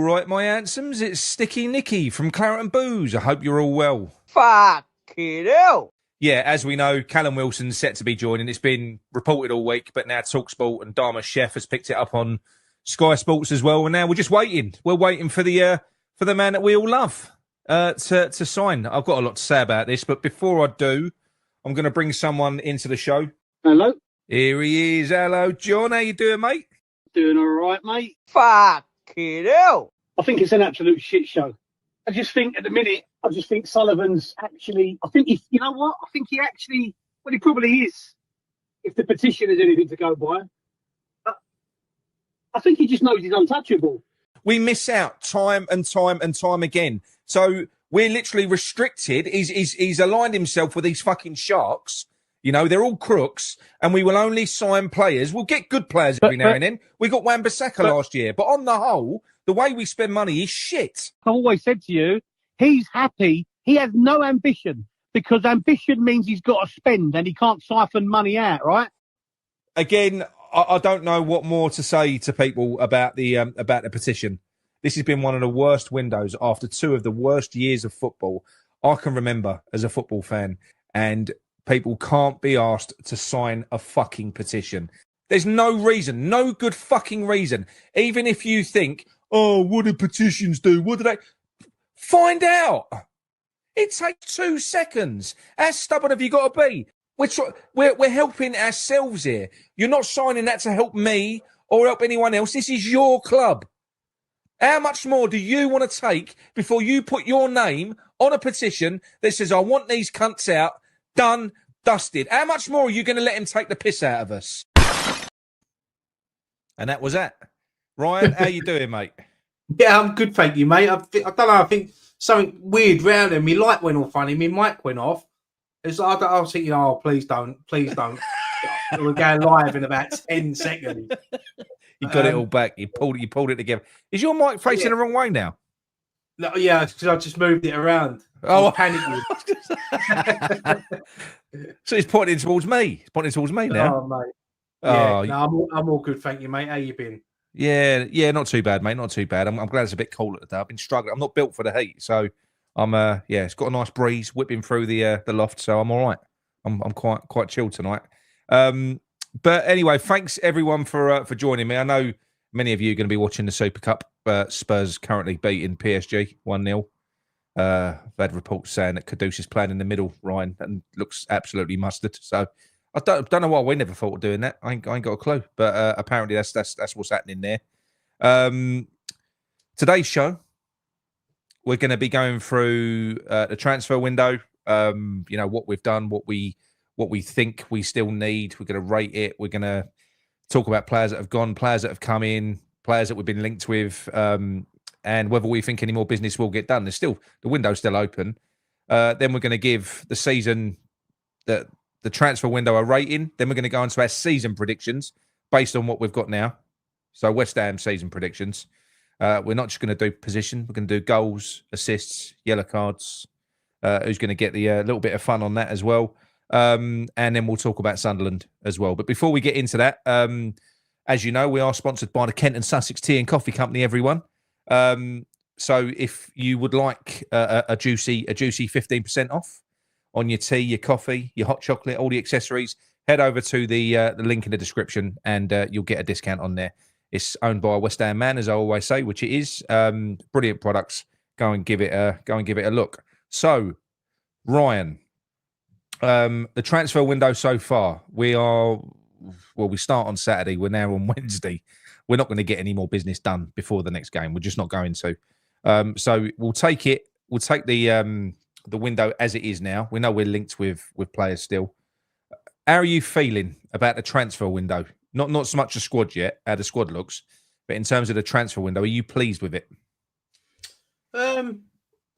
right, my handsomes? It's Sticky Nicky from Claret and Booze. I hope you're all well. Fucking hell. Yeah, as we know, Callum Wilson's set to be joining. It's been reported all week, but now TalkSport and Dharma Chef has picked it up on Sky Sports as well. And now we're just waiting. We're waiting for the man that we all love to sign. I've got a lot to say about this, but before I do, I'm going to bring someone into the show. Hello. Here he is. Hello, John. How you doing, mate? Doing all right, mate. Fucking hell. I think it's an absolute shit show. I just think at the minute, Sullivan's actually, you know what? I think he actually, well, he probably is, if the petition is anything to go by. I think he just knows he's untouchable. We miss out time and time again. So we're literally restricted. He's aligned himself with these fucking sharks. You know, they're all crooks, and we will only sign players. We'll get good players every now and then. We got Wan-Bissaka last year. But on the whole, the way we spend money is shit. I've always said to you, he's happy. He has no ambition, because ambition means he's got to spend and he can't siphon money out, right? Again, I don't know what more to say to people about the petition. This has been one of the worst windows after two of the worst years of football I can remember as a football fan. And people can't be asked to sign a fucking petition. There's no reason, no good fucking reason. Even if you think, oh, what do petitions do? What do they... Find out. It takes 2 seconds. How stubborn have you got to be? We're helping ourselves here. You're not signing that to help me or help anyone else. This is your club. How much more do you want to take before you put your name on a petition that says, I want these cunts out, done, dusted? How much more are you going to let him take the piss out of us? And that was that. Ryan, how you doing, mate? Yeah, I'm good, thank you, mate. I don't know, I think something weird round him. My light went off funny, my mic went off. It's like, I was thinking, oh, please don't. We're going live in about 10 seconds. You got it all back. You pulled it together. Is your mic facing the wrong way now? No, yeah, because I just moved it around. I was panicking. So he's pointing towards me. He's pointing towards me now. Oh, mate. Yeah, no, I'm all good, thank you, mate. How you been? Yeah, not too bad, mate. Not too bad. I'm glad it's a bit cold today. I've been struggling. I'm not built for the heat, so I'm it's got a nice breeze whipping through the loft, so I'm all right. I'm quite chilled tonight. But anyway, thanks everyone for joining me. I know many of you are going to be watching the Super Cup. Spurs currently beating PSG 1-0. I've had reports saying that Kudus is playing in the middle, Ryan, and looks absolutely mustard. So I don't know why we never thought of doing that. I ain't got a clue, but apparently that's what's happening there. Today's show, we're going to be going through the transfer window. What we've done, what we think we still need. We're going to rate it. We're going to talk about players that have gone, players that have come in, players that we've been linked with, and whether we think any more business will get done. The window's still open. Then we're going to give the season, the transfer window, a rating. Then we're going to go into our season predictions based on what we've got now. So West Ham season predictions. We're not just going to do position. We're going to do goals, assists, yellow cards. Who's going to get the little bit of fun on that as well. And then we'll talk about Sunderland as well. But before we get into that, as you know, we are sponsored by the Kent and Sussex Tea and Coffee Company, everyone. So if you would like a juicy 15% off on your tea, your coffee, your hot chocolate, all the accessories, head over to the link in the description and you'll get a discount on there. It's owned by a West Ham man, as I always say, which it is. Brilliant products. Go and give it a look. So, Ryan, the transfer window so far, we start on Saturday. We're now on Wednesday. We're not going to get any more business done before the next game. We're just not going to. So we'll take it. We'll take the window as it is now. We know we're linked with players still. How are you feeling about the transfer window? Not so much the squad yet, how the squad looks, but in terms of the transfer window, are you pleased with it?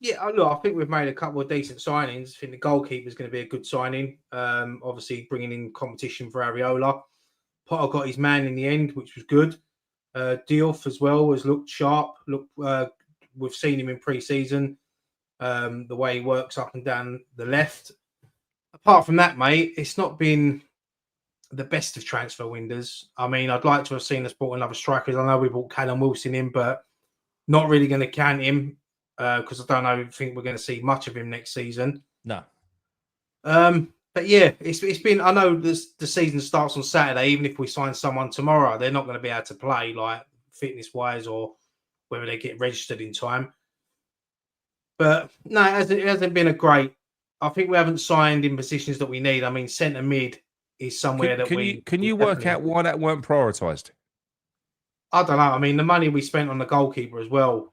Yeah, look, I think we've made a couple of decent signings. I think the goalkeeper is going to be a good signing. Obviously, bringing in competition for Areola. Potter got his man in the end, which was good. Diouf as well has looked sharp. We've seen him in pre-season. The way he works up and down the left. Apart from that, mate, it's not been the best of transfer windows. I mean, I'd like to have seen us bought another striker. I know we bought Callum Wilson in, but Not really going to count him because I think we're going to see much of him next season. No. But yeah, it's been. I know the season starts on Saturday. Even if we sign someone tomorrow, they're not going to be able to play, like fitness wise, or whether they get registered in time. But no, it hasn't been a great. I think we haven't signed in positions that we need. I mean, centre mid is somewhere Can you work out why that weren't prioritised? I don't know. I mean, the money we spent on the goalkeeper as well.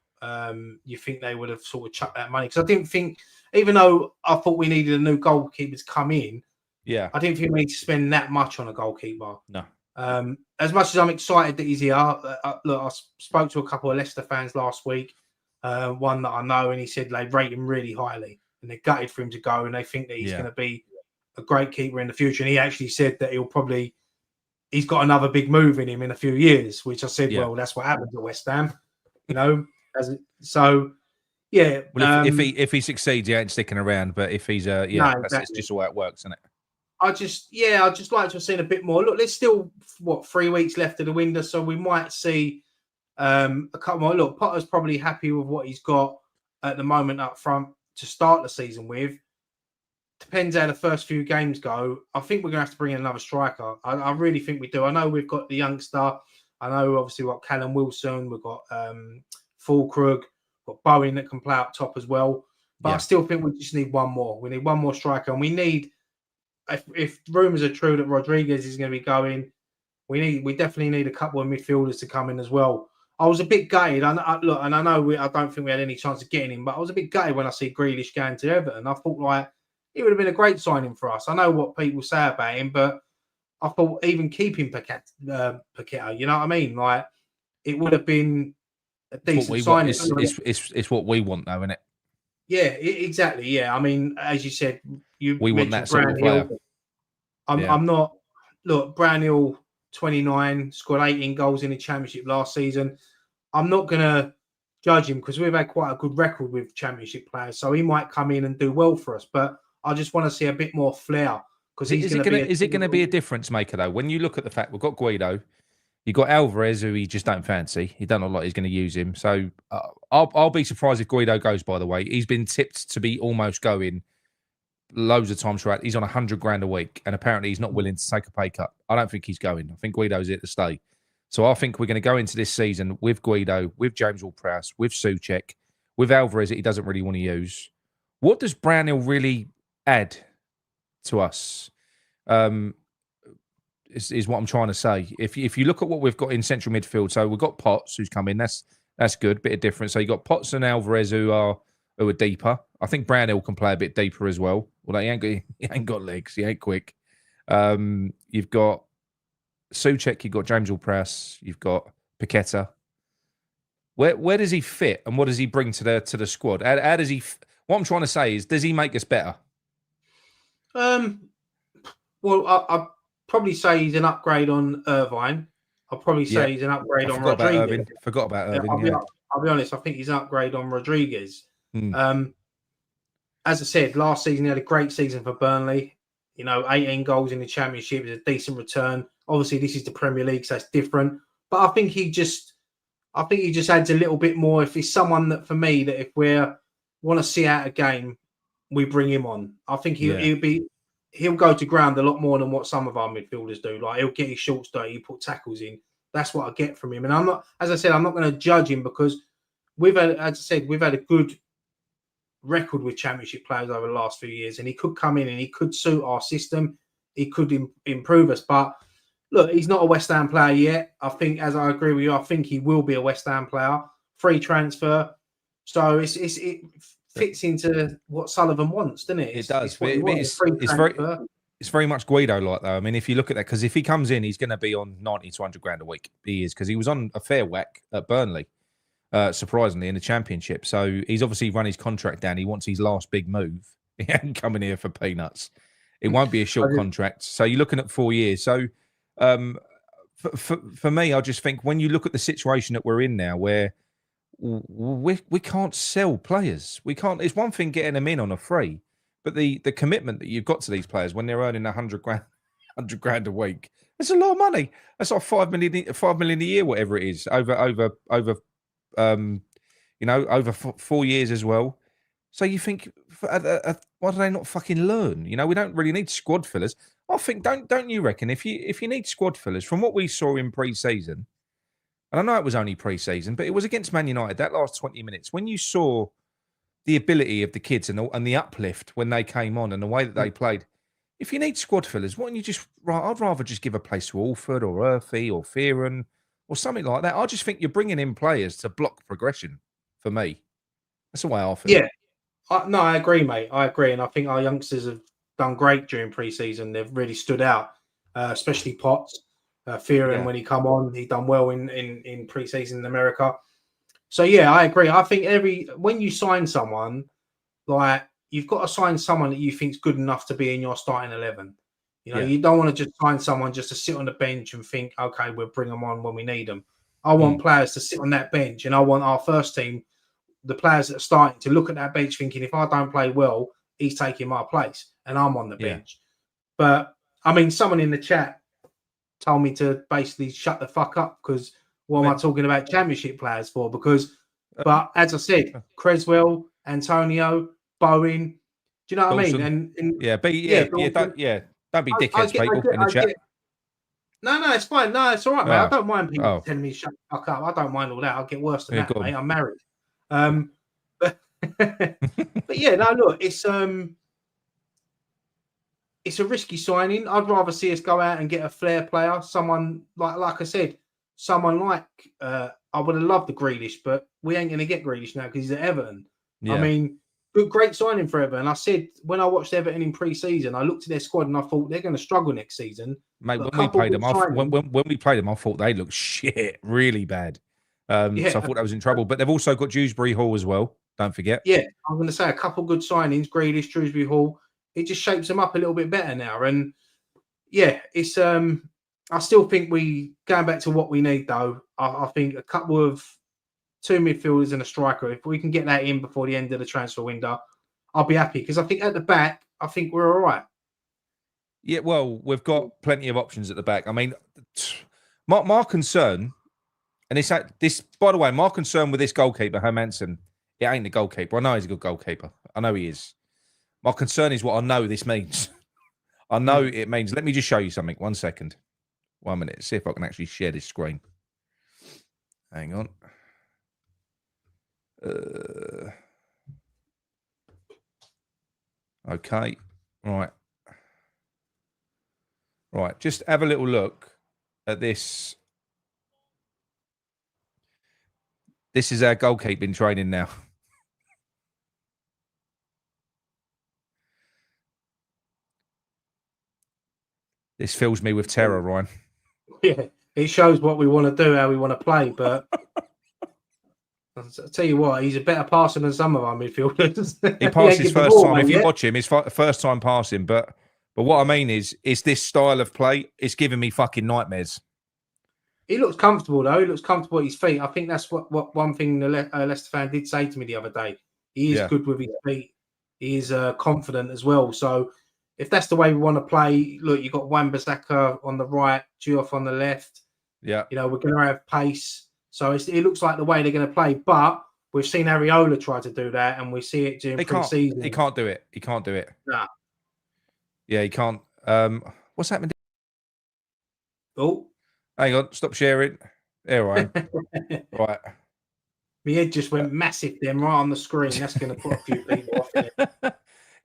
You think they would have sort of chucked that money? Because I didn't think, even though I thought we needed a new goalkeeper to come in, yeah, I didn't think we need to spend that much on a goalkeeper. No. As much as I'm excited that he's here, look, I spoke to a couple of Leicester fans last week. One that I know, and he said they rate him really highly, and they're gutted for him to go, and they think that he's going to be a great keeper in the future. And he actually said that he's got another big move in him in a few years, which I said, well, that's what happens at West Ham, you know. Yeah. Well, if he succeeds, he ain't sticking around. But if he's no, exactly. That's just the way it works, isn't it? I'd just like to have seen a bit more. Look, there's still 3 weeks left of the window, so we might see a couple more. Look, Potter's probably happy with what he's got at the moment up front to start the season with. Depends how the first few games go. I think we're going to have to bring in another striker. I really think we do. I know we've got the youngster. I know obviously we've got Callum Wilson. We've got Fulkrug. We've got Bowen that can play up top as well. But I still think we just need one more. We need one more striker, and we need. If rumours are true that Rodriguez is going to be going, we definitely need a couple of midfielders to come in as well. I was a bit gutted. I don't think we had any chance of getting him, but I was a bit gutted when I see Grealish going to Everton. I thought like it would have been a great signing for us. I know what people say about him, but I thought even keeping Paqueta, you know what I mean? Like it would have been a decent signing. It's what we want, though, isn't it? Yeah, exactly. Yeah, I mean, as you said, we want that sort of player. I'm not. Look, Brownhill, 29, scored 18 goals in the Championship last season. I'm not going to judge him because we've had quite a good record with Championship players, so he might come in and do well for us. But I just want to see a bit more flair because is it going to be a difference maker though? When you look at the fact we've got Guido. You got Alvarez, who he just don't fancy. He don't look like he's going to use him. So I'll be surprised if Guido goes, by the way. He's been tipped to be almost going loads of times throughout. He's on $100,000 a week, and apparently he's not willing to take a pay cut. I don't think he's going. I think Guido's here to stay. So I think we're going to go into this season with Guido, with James Ward-Prowse, with Souček, with Alvarez that he doesn't really want to use. What does Brownhill really add to us? Is what I'm trying to say. If you look at what we've got in central midfield, so we've got Potts who's come in. That's good, bit of difference. So you got Potts and Alvarez who are deeper. I think Brownhill can play a bit deeper as well. Well, he ain't got legs. He ain't quick. You've got Souček. You've got James Ward-Prowse. You've got Paqueta. Where does he fit, and what does he bring to the squad? How does he? What I'm trying to say is, does he make us better? Well, I probably say he's an upgrade on Irvine. I'll probably say he's an upgrade on Rodriguez. Forgot about Irvine. I'll be honest. I think he's an upgrade on Rodriguez. As I said, last season he had a great season for Burnley. 18 goals in the Championship is a decent return. Obviously, this is the Premier League, so it's different. But I think he just adds a little bit more. If he's someone that, for me, that if we want to see out a game, we bring him on. I think he'll go to ground a lot more than what some of our midfielders do. Like he'll get his shorts dirty, he'll put tackles in. That's what I get from him. And I'm not going to judge him because we've had a good record with Championship players over the last few years, and he could come in and he could suit our system. He could improve us. But look, he's not a West Ham player yet. I think, as I agree with you, I think he will be a West Ham player. Free transfer. So it fits into what Sullivan wants, doesn't it? It does. It's very much Guido like, though. I mean, if you look at that, because if he comes in, he's going to be on 90 to 100 grand a week. He is, because he was on a fair whack at Burnley, surprisingly, in the Championship. So he's obviously run his contract down. He wants his last big move. He ain't coming here for peanuts. It won't be a short contract. So you're looking at 4 years. So for me, I just think when you look at the situation that we're in now, where we can't sell players. We can't. It's one thing getting them in on a free, but the commitment that you've got to these players when they're earning 100 grand a week, it's a lot of money. That's like 5 million a year, whatever it is, over over 4 years as well. So you think, why do they not fucking learn? We don't really need squad fillers. I think, don't you reckon, if you need squad fillers, from what we saw in pre-season, and I know it was only pre-season, but it was against Man United, that last 20 minutes, when you saw the ability of the kids and the uplift when they came on and the way that they played, if you need squad fillers, why don't you just, I'd rather just give a place to Alford or Earthy or Fearon or something like that. I just think you're bringing in players to block progression for me. That's the way I feel. Yeah. No, I agree, mate. I agree. And I think our youngsters have done great during pre-season. They've really stood out, especially Potts. Fearon, when he come on, he done well in pre-season in America. So, yeah, I agree. I think when you sign someone, like, you've got to sign someone that you think's good enough to be in your starting 11. You don't want to just sign someone just to sit on the bench and think, okay, we'll bring them on when we need them. I want players to sit on that bench, and I want our first team, the players that are starting, to look at that bench thinking, if I don't play well, he's taking my place and I'm on the bench. But, I mean, someone in the chat told me to basically shut the fuck up because what am I talking about championship players for? But as I said, Creswell, Antonio, Bowen, do you know what Dawson. I mean? And don't be dickheads, people in the chat. No, it's fine. No, it's all right, mate. I don't mind people telling me shut the fuck up. I don't mind all that. I'll get worse than that, mate. I'm married. But yeah, no, look, it's a risky signing. I'd rather see us go out and get a flair player, someone like I said, someone like I would have loved the Grealish, but we ain't going to get Grealish now because he's at Everton. Yeah. I mean, great signing for Everton. I said when I watched Everton in pre-season, I looked at their squad and I thought they're going to struggle next season. Mate, when we played them, when we played them, I thought they looked shit, really bad. So I thought that was in trouble. But they've also got Dewsbury Hall as well. Don't forget. Yeah, I'm going to say a couple good signings, Grealish, Dewsbury Hall. It just shapes them up a little bit better now. And yeah, it's I still think going back to what we need though, I think a couple of 2 midfielders and a striker, if we can get that in before the end of the transfer window, I'll be happy. Because I think at the back, I think we're all right. Yeah, well, we've got plenty of options at the back. I mean, my concern, and this, by the way, my concern with this goalkeeper, Hermansen, it ain't the goalkeeper. I know he's a good goalkeeper. I know he is. My concern is what I know this means. I know it means. Let me just show you something. 1 second. 1 minute. See if I can actually share this screen. Hang on. Okay. Right. Right. Just have a little look at this. This is our goalkeeping training now. This fills me with terror, Ryan. Yeah, it shows what we want to do, how we want to play. But I'll tell you what, he's a better passer than some of our midfielders. He passed his first time. If you watch him, his first time passing. But what I mean is this style of play, it's giving me fucking nightmares. He looks comfortable, though. He looks comfortable at his feet. I think that's what one thing the Leicester fan did say to me the other day. He is good with his feet. He is confident as well. So if that's the way we want to play, look, you've got Wan-Bissaka on the right, Diouf on the left. Yeah. We're going to have pace. So it looks like the way they're going to play. But we've seen Areola try to do that, and we see it during pre-season. He can't do it. He can't do it. Nah. Yeah, he can't. What's happening? Oh. Hang on. Stop sharing. There, Ryan. Right. My head just went massive then right on the screen. That's going to put a few people off there.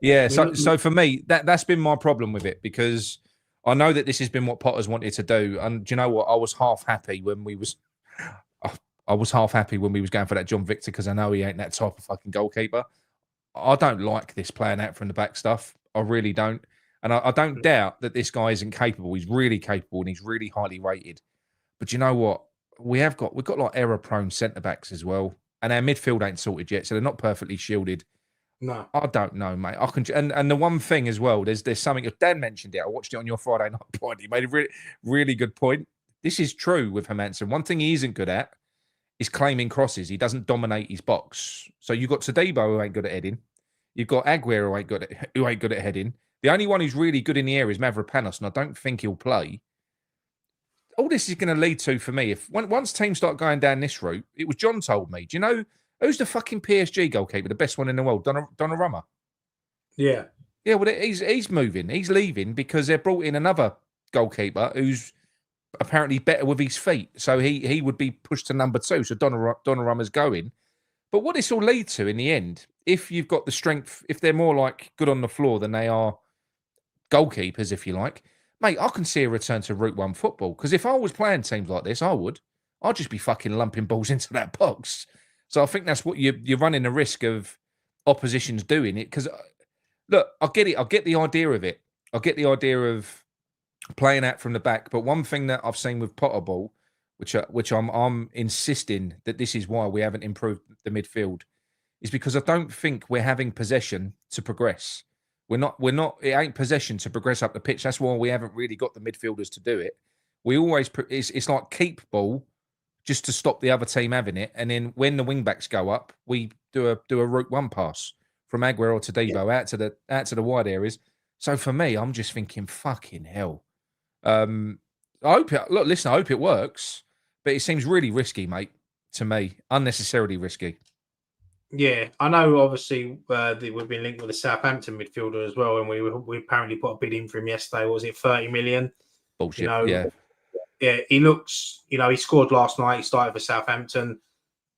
Yeah, so for me, that's been my problem with it, because I know that this has been what Potter's wanted to do. And do you know what? I was half happy when we was going for that John Victor, because I know he ain't that type of fucking goalkeeper. I don't like this playing out from the back stuff. I really don't. And I don't doubt that this guy isn't capable. He's really capable and he's really highly rated. But you know what? We've got like error-prone centre-backs as well. And our midfield ain't sorted yet, so they're not perfectly shielded. No, I don't know, mate. I can, and the one thing as well, there's something. If Dan mentioned it, I watched it on your Friday night point. He made a really, really good point. This is true with Hermansen. One thing he isn't good at is claiming crosses. He doesn't dominate his box. So you've got Todibo who ain't good at heading. You've got Aguero who ain't good at heading. The only one who's really good in the air is Mavropanos, and I don't think he'll play. All this is going to lead to, for me, if once teams start going down this route, it was John told me. Do you know Who's the fucking PSG goalkeeper, the best one in the world? Donnarumma. Yeah. Yeah, well, he's moving. He's leaving because they've brought in another goalkeeper who's apparently better with his feet. So he would be pushed to number 2. So Donnarumma's going. But what this will lead to in the end, if you've got the strength, if they're more like good on the floor than they are goalkeepers, if you like, mate, I can see a return to Route 1 football. Because if I was playing teams like this, I'd just be fucking lumping balls into that box. So I think that's what you're running the risk of oppositions doing it. Because look, I get it. I get the idea of it. I get the idea of playing out from the back. But one thing that I've seen with Potter ball, which I'm insisting that this is why we haven't improved the midfield, is because I don't think we're having possession to progress. We're not. It ain't possession to progress up the pitch. That's why we haven't really got the midfielders to do it. We always it's like keep ball just to stop the other team having it, and then when the wing backs go up, we do a Route 1 pass from Aguero to Debo out to the wide areas. So for me, I'm just thinking, fucking hell. I hope it works, but it seems really risky, mate. To me, unnecessarily risky. Yeah, I know. Obviously, we've been linked with a Southampton midfielder as well, and we apparently put a bid in for him yesterday. What was it, 30 million? Bullshit. Yeah, he looks. He scored last night. He started for Southampton.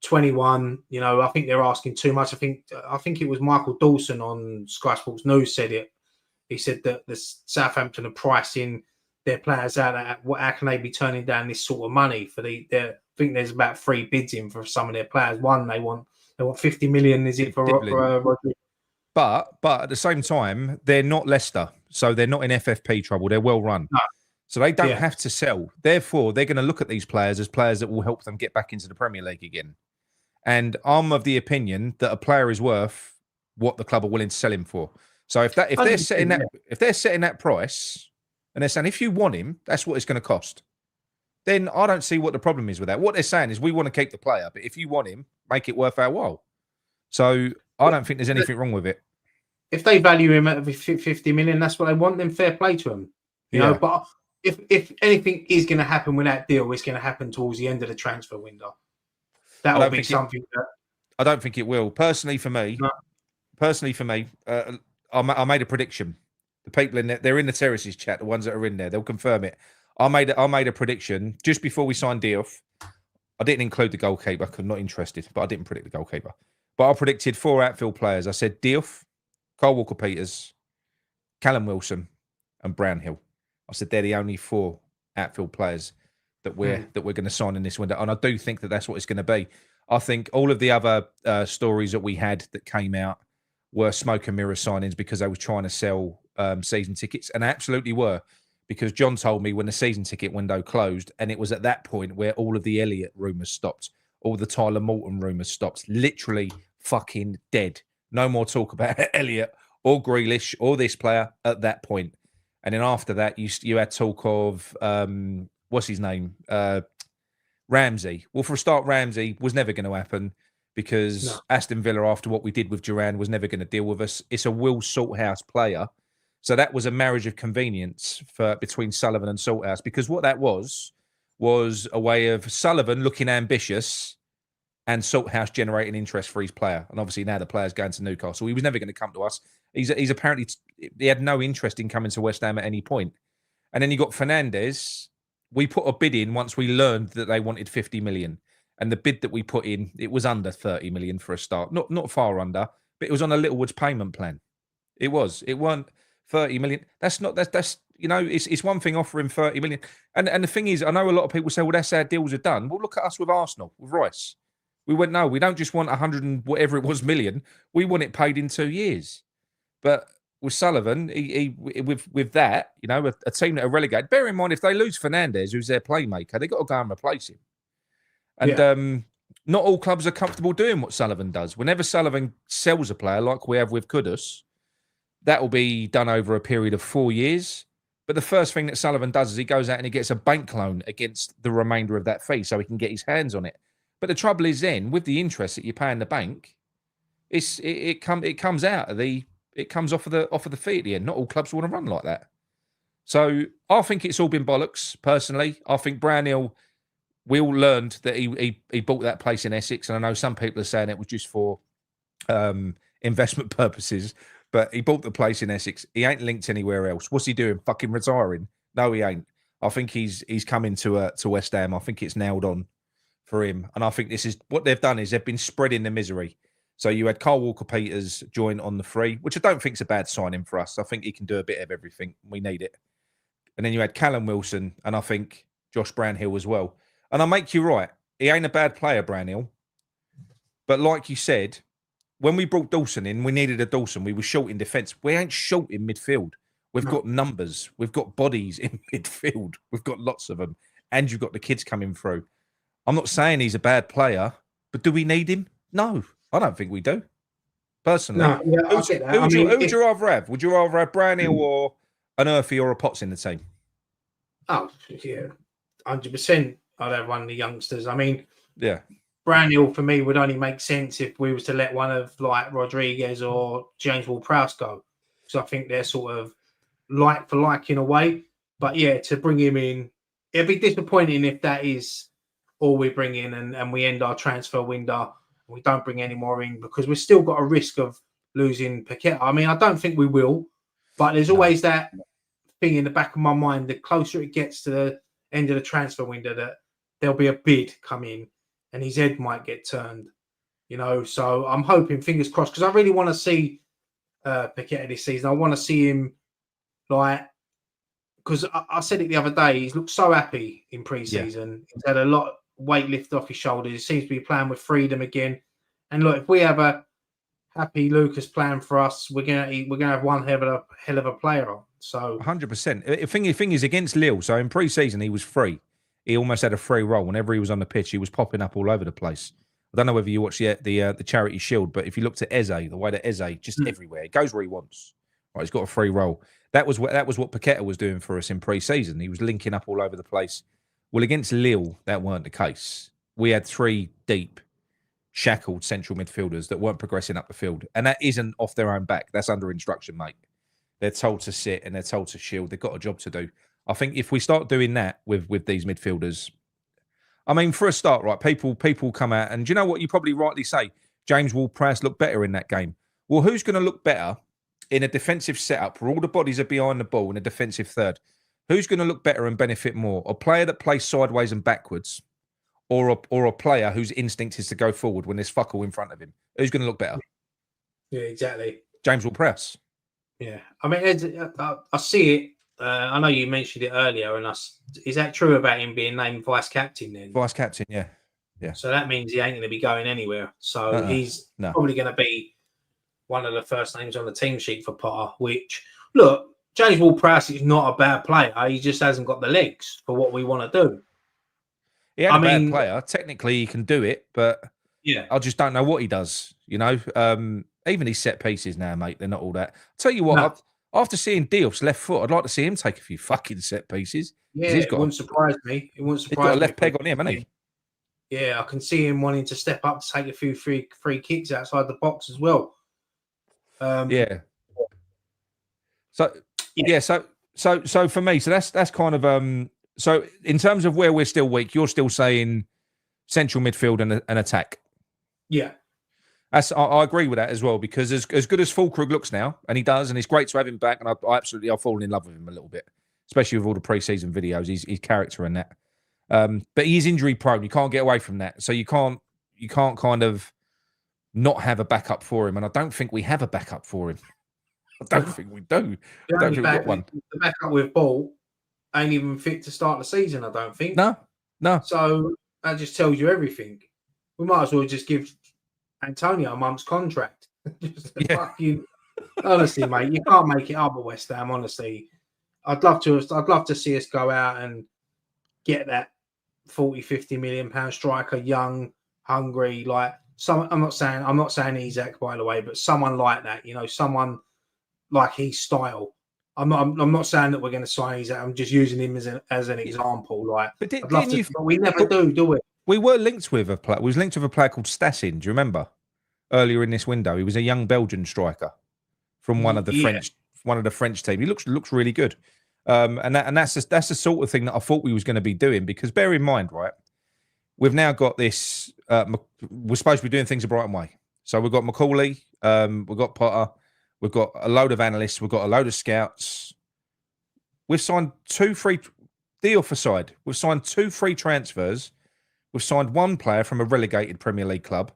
21. I think they're asking too much. I think it was Michael Dawson on Sky Sports News said it. He said that the Southampton are pricing their players out at how can they be turning down this sort of money for I think there's about 3 bids in for some of their players. One, they want 50 million. Is it for Rodri? But at the same time, they're not Leicester, so they're not in FFP trouble. They're well run. No. So they don't have to sell. Therefore, they're going to look at these players as players that will help them get back into the Premier League again. And I'm of the opinion that a player is worth what the club are willing to sell him for. So if they're setting that price and they're saying if you want him, that's what it's going to cost, then I don't see what the problem is with that. What they're saying is we want to keep the player, but if you want him, make it worth our while. So I don't think there's anything wrong with it. If they value him at 50 million, that's what they want. Then fair play to him. You know, but if anything is going to happen with that deal, it's going to happen towards the end of the transfer window. That will be something that I don't think it will. Personally, for me, I made a prediction. The people in there, they're in the terraces chat. The ones that are in there, they'll confirm it. I made a prediction just before we signed Diouf. I didn't include the goalkeeper because I'm not interested, but I didn't predict the goalkeeper. But I predicted 4 outfield players. I said Diouf, Kyle Walker-Peters, Callum Wilson, and Brownhill. I said they're the only 4 outfield players that we're going to sign in this window, and I do think that that's what it's going to be. I think all of the other stories that we had that came out were smoke and mirror signings because they were trying to sell season tickets, and they absolutely were. Because John told me when the season ticket window closed, and it was at that point where all of the Elliott rumours stopped, all the Tyler Morton rumours stopped, literally fucking dead. No more talk about Elliott or Grealish or this player at that point. And then after that, you had talk of, what's his name? Ramsey. Well, for a start, Ramsey was never going to happen because Aston Villa, after what we did with Duran, was never going to deal with us. It's a Will Salthouse player. So that was a marriage of convenience between Sullivan and Salthouse, because what that was a way of Sullivan looking ambitious and Salthouse generating interest for his player. And obviously now the player's going to Newcastle. He was never going to come to us. He's apparently, he had no interest in coming to West Ham at any point. And then you got Fernandes. We put a bid in once we learned that they wanted 50 million. And the bid that we put in, it was under 30 million for a start. Not far under, but it was on a Littlewoods payment plan. It weren't 30 million. That's it's one thing offering 30 million. And the thing is, I know a lot of people say, well, that's how deals are done. Well, look at us with Arsenal, with Rice. We went, no, we don't just want 100 and whatever it was million. We want it paid in 2 years. But with Sullivan, with that, a team that are relegated, bear in mind, if they lose Fernandes, who's their playmaker, they've got to go and replace him. And not all clubs are comfortable doing what Sullivan does. Whenever Sullivan sells a player, like we have with Kudus, that will be done over a period of 4 years. But the first thing that Sullivan does is he goes out and he gets a bank loan against the remainder of that fee so he can get his hands on it. But the trouble is then, with the interest that you pay in the bank, it comes out of it comes off of the fee at the end. Not all clubs want to run like that. So I think it's all been bollocks, personally. I think Brownhill, we all learned that he bought that place in Essex, and I know some people are saying it was just for investment purposes, but he bought the place in Essex. He ain't linked anywhere else. What's he doing? Fucking retiring? No, he ain't. I think he's coming to West Ham. I think it's nailed on for him, and I think this is what they've done is they've been spreading the misery. So you had Carl Walker-Peters join on the free, which I don't think is a bad signing for us. I think he can do a bit of everything. We need it. And then you had Callum Wilson, and I think Josh Brownhill as well. And I make you right. He ain't a bad player, Brownhill. But like you said, when we brought Dawson in, we needed a Dawson. We were short in defence. We ain't short in midfield. We've got numbers. We've got bodies in midfield. We've got lots of them. And you've got the kids coming through. I'm not saying he's a bad player, but do we need him? No, I don't think we do. Personally. No, yeah, who would you rather have? Would you rather have Brownhill or an Earthy or a Potts in the team? Oh, yeah. 100%. I'd have one of the youngsters. I mean, yeah. Brownhill for me would only make sense if we was to let one of like Rodriguez or James Ward-Prowse go. So I think they're sort of like for like in a way. But yeah, to bring him in, it'd be disappointing if that is all we bring in and we end our transfer window. We don't bring any more in because we've still got a risk of losing Paqueta. I mean, I don't think we will, but there's always that thing in the back of my mind. The closer it gets to the end of the transfer window, that there'll be a bid come in and his head might get turned, you know. So I'm hoping, fingers crossed, because I really want to see Paqueta this season. I want to see him like, because I said it the other day, he's looked so happy in pre-season. Yeah. He's had a lot of weight lifted off his shoulders. He seems to be playing with freedom again. And look, if we have a happy Lucas playing for us, we're gonna have one hell of a player on. So 100%. The thing is against Lille. So in pre-season he was free. He almost had a free role. Whenever he was on the pitch, he was popping up all over the place. I don't know whether you watched the Charity Shield, but if you looked at Eze, the way that Eze just everywhere, he goes where he wants. Right, he's got a free role. That was what Paqueta was doing for us in pre-season. He was linking up all over the place. Well, against Lille, that weren't the case. We had three deep, shackled central midfielders that weren't progressing up the field, and that isn't off their own back. That's under instruction, mate. They're told to sit and they're told to shield. They've got a job to do. I think if we start doing that with these midfielders, I mean, for a start, right, people come out, and do you know what? You probably rightly say, James Ward-Prowse looked better in that game. Well, who's going to look better in a defensive setup where all the bodies are behind the ball in a defensive third? Who's going to look better and benefit more? A player that plays sideways and backwards, or a player whose instinct is to go forward when there's fuck all in front of him? Who's going to look better? Yeah, exactly. James Ward-Prowse. Yeah, I mean, I see it. I know you mentioned it earlier, and is that true about him being named vice captain then? Vice captain, yeah. So that means he ain't going to be going anywhere. So he's probably going to be one of the first names on the team sheet for Potter, which, look, James Ward-Prowse is not a bad player. He just hasn't got the legs for what we want to do. He ain't a bad player. Technically, he can do it, but yeah, I just don't know what he does, you know. Even his set pieces now, mate, they're not all that. I'll tell you what, after seeing Diop's left foot, I'd like to see him take a few fucking set pieces. Yeah, it wouldn't surprise me. It wouldn't surprise me. He's got a left peg on him, hasn't he? Yeah, I can see him wanting to step up to take a few free kicks outside the box as well. Yeah. So for me, so that's kind of so in terms of where we're still weak, you're still saying central midfield and attack. Yeah. I agree with that as well, because as good as Fulkrug looks now, and he does, and it's great to have him back, and I've fallen in love with him a little bit, especially with all the pre-season videos, his character and that. But he's injury prone. You can't get away from that. So you can't kind of not have a backup for him, and I don't think we have a backup for him. I don't think we do. I don't think we've got one. The backup with Ball ain't even fit to start the season, I don't think. No. So that just tells you everything. We might as well just give Antonio a month's contract. Honestly, mate, you can't make it up at West Ham. Honestly, I'd love to see us go out and get that 40-50 million pound striker, young, hungry, like some. I'm not saying Isak, by the way, but someone like that. You know, someone like his style. I'm not saying that we're going to sign Isak. I'm just using him as an example. Like, but we never do we? We were linked with a player. We was linked with a player called Stassin. Do you remember? Earlier in this window, he was a young Belgian striker from one of the French team. He looks really good, and that's the sort of thing that I thought we was going to be doing. Because bear in mind, right, we've now got this. We're supposed to be doing things a Brighton way. So we've got Macaulay, we've got Potter, we've got a load of analysts, we've got a load of scouts. We've signed 2 free deal for side. We've signed 2 free transfers. We've signed 1 player from a relegated Premier League club,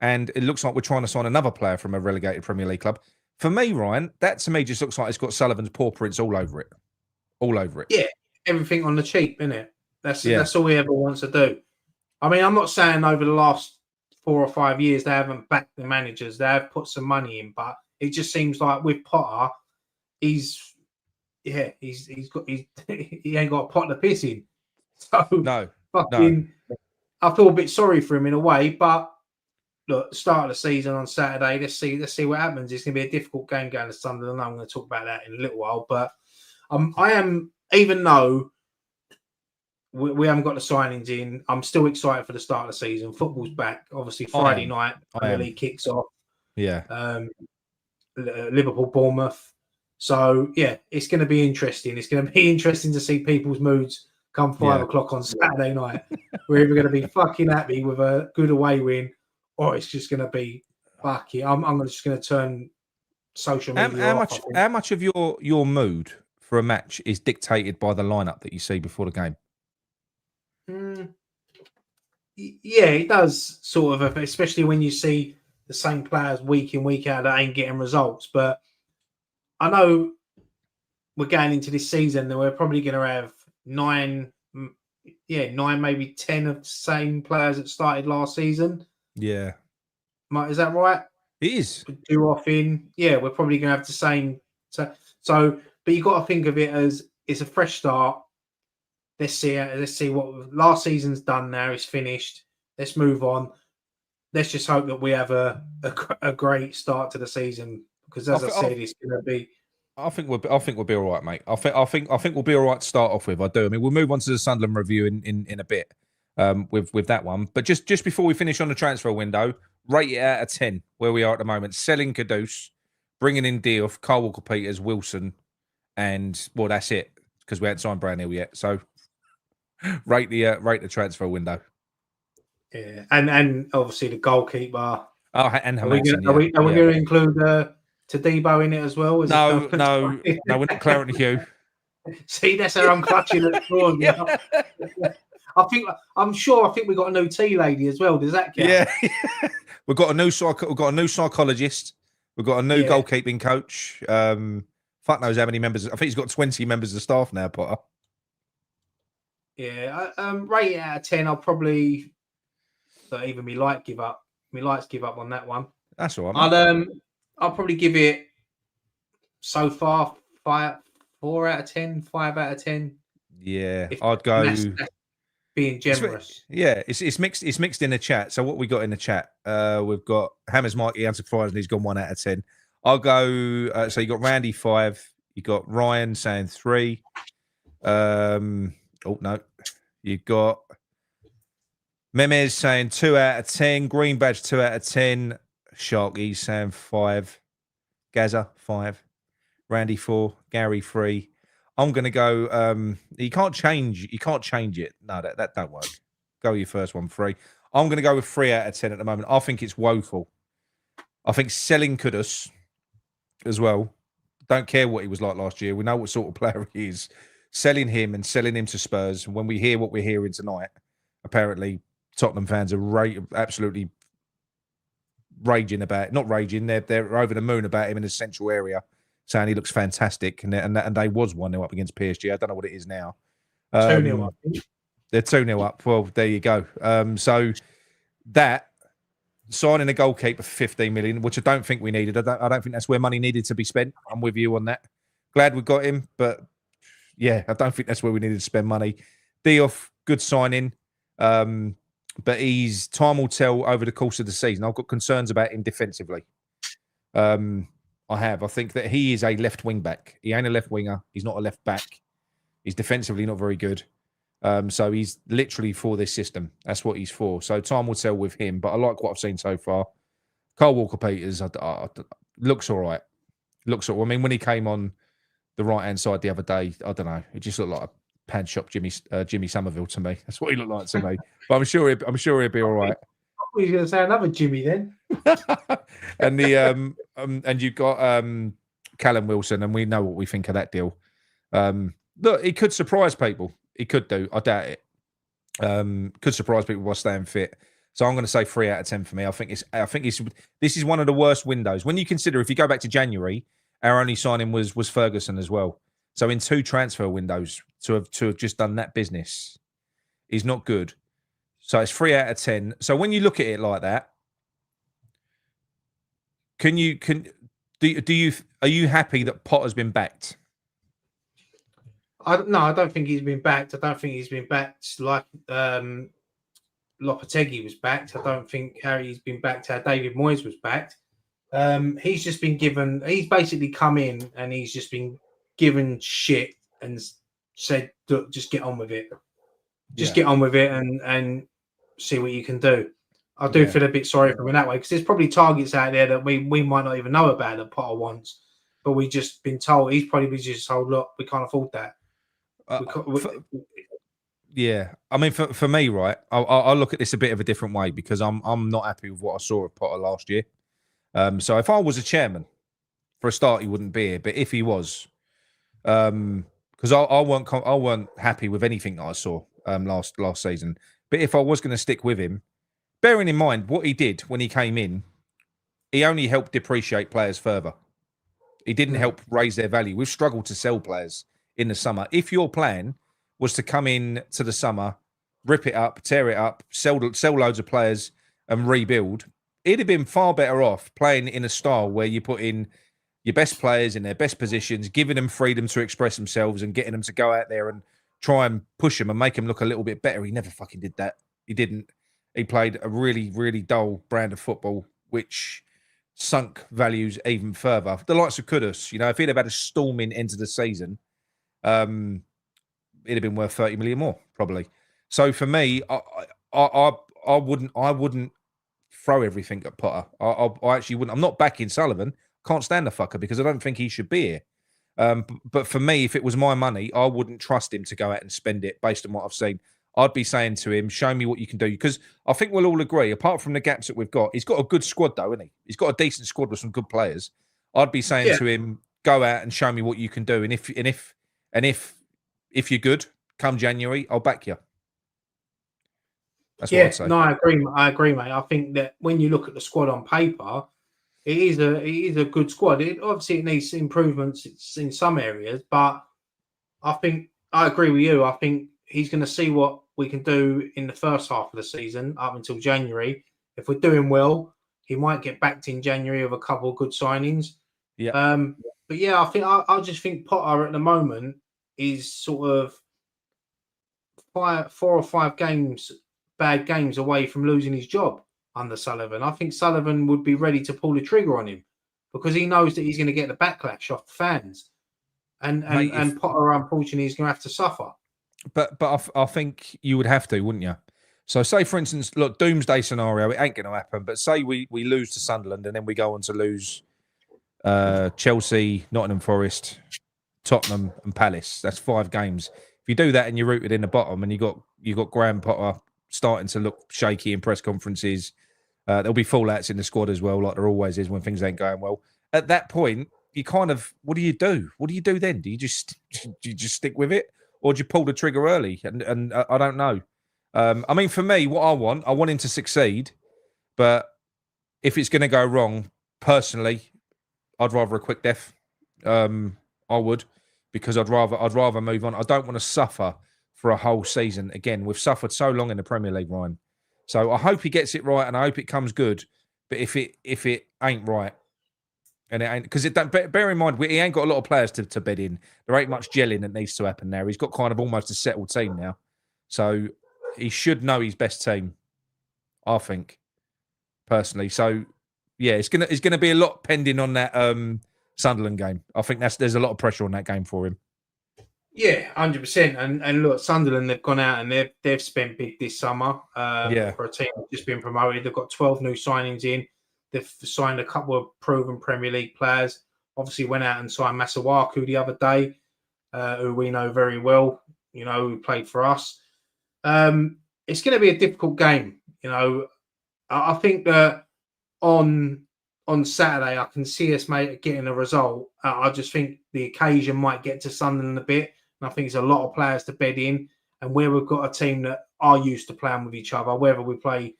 and it looks like we're trying to sign another player from a relegated Premier League club. For me, Ryan, that to me just looks like it's got Sullivan's paw prints all over it. All over it. Yeah, everything on the cheap, isn't it? That's all he ever wants to do. I mean, I'm not saying over the last 4 or 5 years they haven't backed the managers. They have put some money in, but it just seems like with Potter, he ain't got a pot to piss in. So No. I feel a bit sorry for him in a way, but look, start of the season on Saturday. Let's see what happens. It's going to be a difficult game going to Sunderland. I'm going to talk about that in a little while, but I am, even though we haven't got the signings in, I'm still excited for the start of the season. Football's back. Obviously, Friday night, Premier League kicks off. Yeah. Liverpool, Bournemouth. So, yeah, it's going to be interesting. It's going to be interesting to see people's moods come 5 o'clock on Saturday night. We're either going to be fucking happy with a good away win, or it's just going to be fucking. I'm just going to turn social media off. How much of your mood for a match is dictated by the lineup that you see before the game? Yeah, it does sort of, especially when you see the same players week in, week out that ain't getting results. But I know we're going into this season and we're probably going to have 9, maybe 10 of the same players that started last season. Yeah. Is that right? It is. We're probably going to have the same. So, but you've got to think of it as it's a fresh start. Let's see what last season's done now. It's finished. Let's move on. Let's just hope that we have a great start to the season, because as I said, it's going to be. I think we'll be all right, mate. I think we'll be all right to start off with. I do. I mean, we'll move on to the Sunderland review in a bit with that one. But just before we finish on the transfer window, rate it out of 10 where we are at the moment. Selling Kudus, bringing in Diouf, Kyle Walker-Peters, Wilson, and well, that's it, because we haven't signed Brownhill yet. So rate the transfer window. Yeah, and obviously the goalkeeper. Oh, and are we going to include Tadibo in it as well? No, we're not Clarence Hugh. See, that's how I'm clutching at the straws now. I'm sure we got a new tea lady as well. Does that count? Yeah, we've got a new psychologist. We've got a new goalkeeping coach. Fuck knows how many members. I think he's got 20 members of staff now, Potter. Yeah, rate it out of 10. I'll probably even me lights give up on that one. That's all right. I'll probably give it so far 4 out of 10, 5 out of 10. Yeah, I'd go. That's being generous. It's mixed. It's mixed in the chat. So what we got in the chat? We've got Hammers Mikey answered 5 and he's gone 1 out of 10. I'll go. So you got Randy 5. You got Ryan saying 3. Oh no, you got Memes saying 2 out of 10. Green Badge 2 out of 10. Sharky saying 5. Gaza 5. Randy 4. Gary 3. I'm gonna go. You can't change it. No, that don't work. Go with your first one, 3. I'm gonna go with 3 out of 10 at the moment. I think it's woeful. I think selling Kudus as well. Don't care what he was like last year. We know what sort of player he is. Selling him to Spurs. When we hear what we're hearing tonight, apparently Tottenham fans are absolutely raging about it. Not raging, they're over the moon about him in the central area, saying he looks fantastic. And they was 1-0 up against PSG. I don't know what it is now. 2-0 up. They're 2-0 up. Well, there you go. So that signing a goalkeeper for 15 million, which I don't think we needed. I don't think that's where money needed to be spent. I'm with you on that. Glad we got him, but yeah, I don't think that's where we needed to spend money. Diouf, good signing. But time will tell over the course of the season. I've got concerns about him defensively. I think that he is a left wing back. He ain't a left winger. He's not a left back. He's defensively not very good. So he's literally for this system. That's what he's for. So time will tell with him. But I like what I've seen so far. Kyle Walker-Peters looks all right. Looks all right. I mean, when he came on the right-hand side the other day, I don't know. It just looked like a pad shop Jimmy Somerville to me. That's what he looked like to me. But I'm sure he'll be all right. I was going to say another Jimmy then. And the and you've got Callum Wilson, and we know what we think of that deal. Look, he could surprise people. He could do. I doubt it. Could surprise people by staying fit. So I'm going to say 3 out of 10 for me. I think this is one of the worst windows. When you consider, if you go back to January, our only signing was Ferguson as well. So in 2 transfer windows to have just done that business is not good. So it's 3 out of 10. So when you look at it like that, are you happy that Potter's been backed? I don't think he's been backed. I don't think he's been backed like Lopetegui was backed. I don't think Harry's been backed how David Moyes was backed. He's just been given. He's basically come in and he's just been given shit and said, "Look, just get on with it. Just get on with it and see what you can do." I do feel a bit sorry for him in that way because there's probably targets out there that we might not even know about that Potter wants, but we've just been told. He's probably been just told, "Look, we can't afford that." Yeah, I mean, for me, right, I'll look at this a bit of a different way because I'm not happy with what I saw of Potter last year. So if I was a chairman, for a start, he wouldn't be here. But if he was, because I weren't happy with anything that I saw last season. But if I was going to stick with him, bearing in mind what he did when he came in, he only helped depreciate players further. He didn't help raise their value. We've struggled to sell players in the summer. If your plan was to come in to the summer, rip it up, tear it up, sell loads of players and rebuild, it'd have been far better off playing in a style where you put in your best players in their best positions, giving them freedom to express themselves and getting them to go out there and try and push them and make them look a little bit better. He never fucking did that. He didn't. He played a really, really dull brand of football, which sunk values even further. The likes of Kudus, if he'd have had a storming into the season, it'd have been worth 30 million more, probably. So for me, I wouldn't throw everything at Potter. I actually wouldn't. I'm not backing Sullivan. Can't stand the fucker because I don't think he should be here. But for me, if it was my money, I wouldn't trust him to go out and spend it based on what I've seen. I'd be saying to him, show me what you can do. Because I think we'll all agree, apart from the gaps that we've got, he's got a good squad though, isn't he? He's got a decent squad with some good players. I'd be saying to him, go out and show me what you can do. And if you're good, come January, I'll back you. That's what I'd say. No, I agree, mate. I think that when you look at the squad on paper, it is a good squad. It needs improvements in some areas, but I think I agree with you. I think he's going to see what we can do in the first half of the season up until January. If we're doing well, he might get backed in January with a couple of good signings. Yeah. But yeah, I just think Potter at the moment is sort of 4 or 5 bad games away from losing his job under Sullivan. I think Sullivan would be ready to pull the trigger on him because he knows that he's going to get the backlash off the fans, and Potter unfortunately is going to have to suffer. But I think you would have to, wouldn't you? So say, for instance, look, doomsday scenario, it ain't going to happen. But say we lose to Sunderland and then we go on to lose Chelsea, Nottingham Forest, Tottenham, and Palace. That's 5 games. If you do that and you're rooted in the bottom, and you got Graham Potter starting to look shaky in press conferences, there'll be fallouts in the squad as well, like there always is when things ain't going well. At that point, you kind of, what do you do? What do you do then? Do you just stick with it? Or do you pull the trigger early? And I don't know. I mean, for me, what I want him to succeed. But if it's going to go wrong, personally, I'd rather a quick death. I would, because I'd rather move on. I don't want to suffer for a whole season again. We've suffered so long in the Premier League, Ryan. So I hope he gets it right, and I hope it comes good. But if it ain't right, and it ain't, because bear in mind, he ain't got a lot of players to bed in. There ain't much gelling that needs to happen now. He's got kind of almost a settled team now, so he should know his best team, I think, personally. So yeah, it's gonna be a lot pending on that Sunderland game. I think there's a lot of pressure on that game for him. Yeah, 100%. And look, Sunderland, they've gone out and they've spent big this summer for a team that's just been promoted. They've got 12 new signings in. They've signed a couple of proven Premier League players. Obviously, went out and signed Masuaku the other day, who we know very well. who played for us. It's going to be a difficult game. I think that on Saturday, I can see us getting a result. I just think the occasion might get to Sunderland a bit. And I think it's a lot of players to bed in. And where we've got a team that are used to playing with each other, whether we play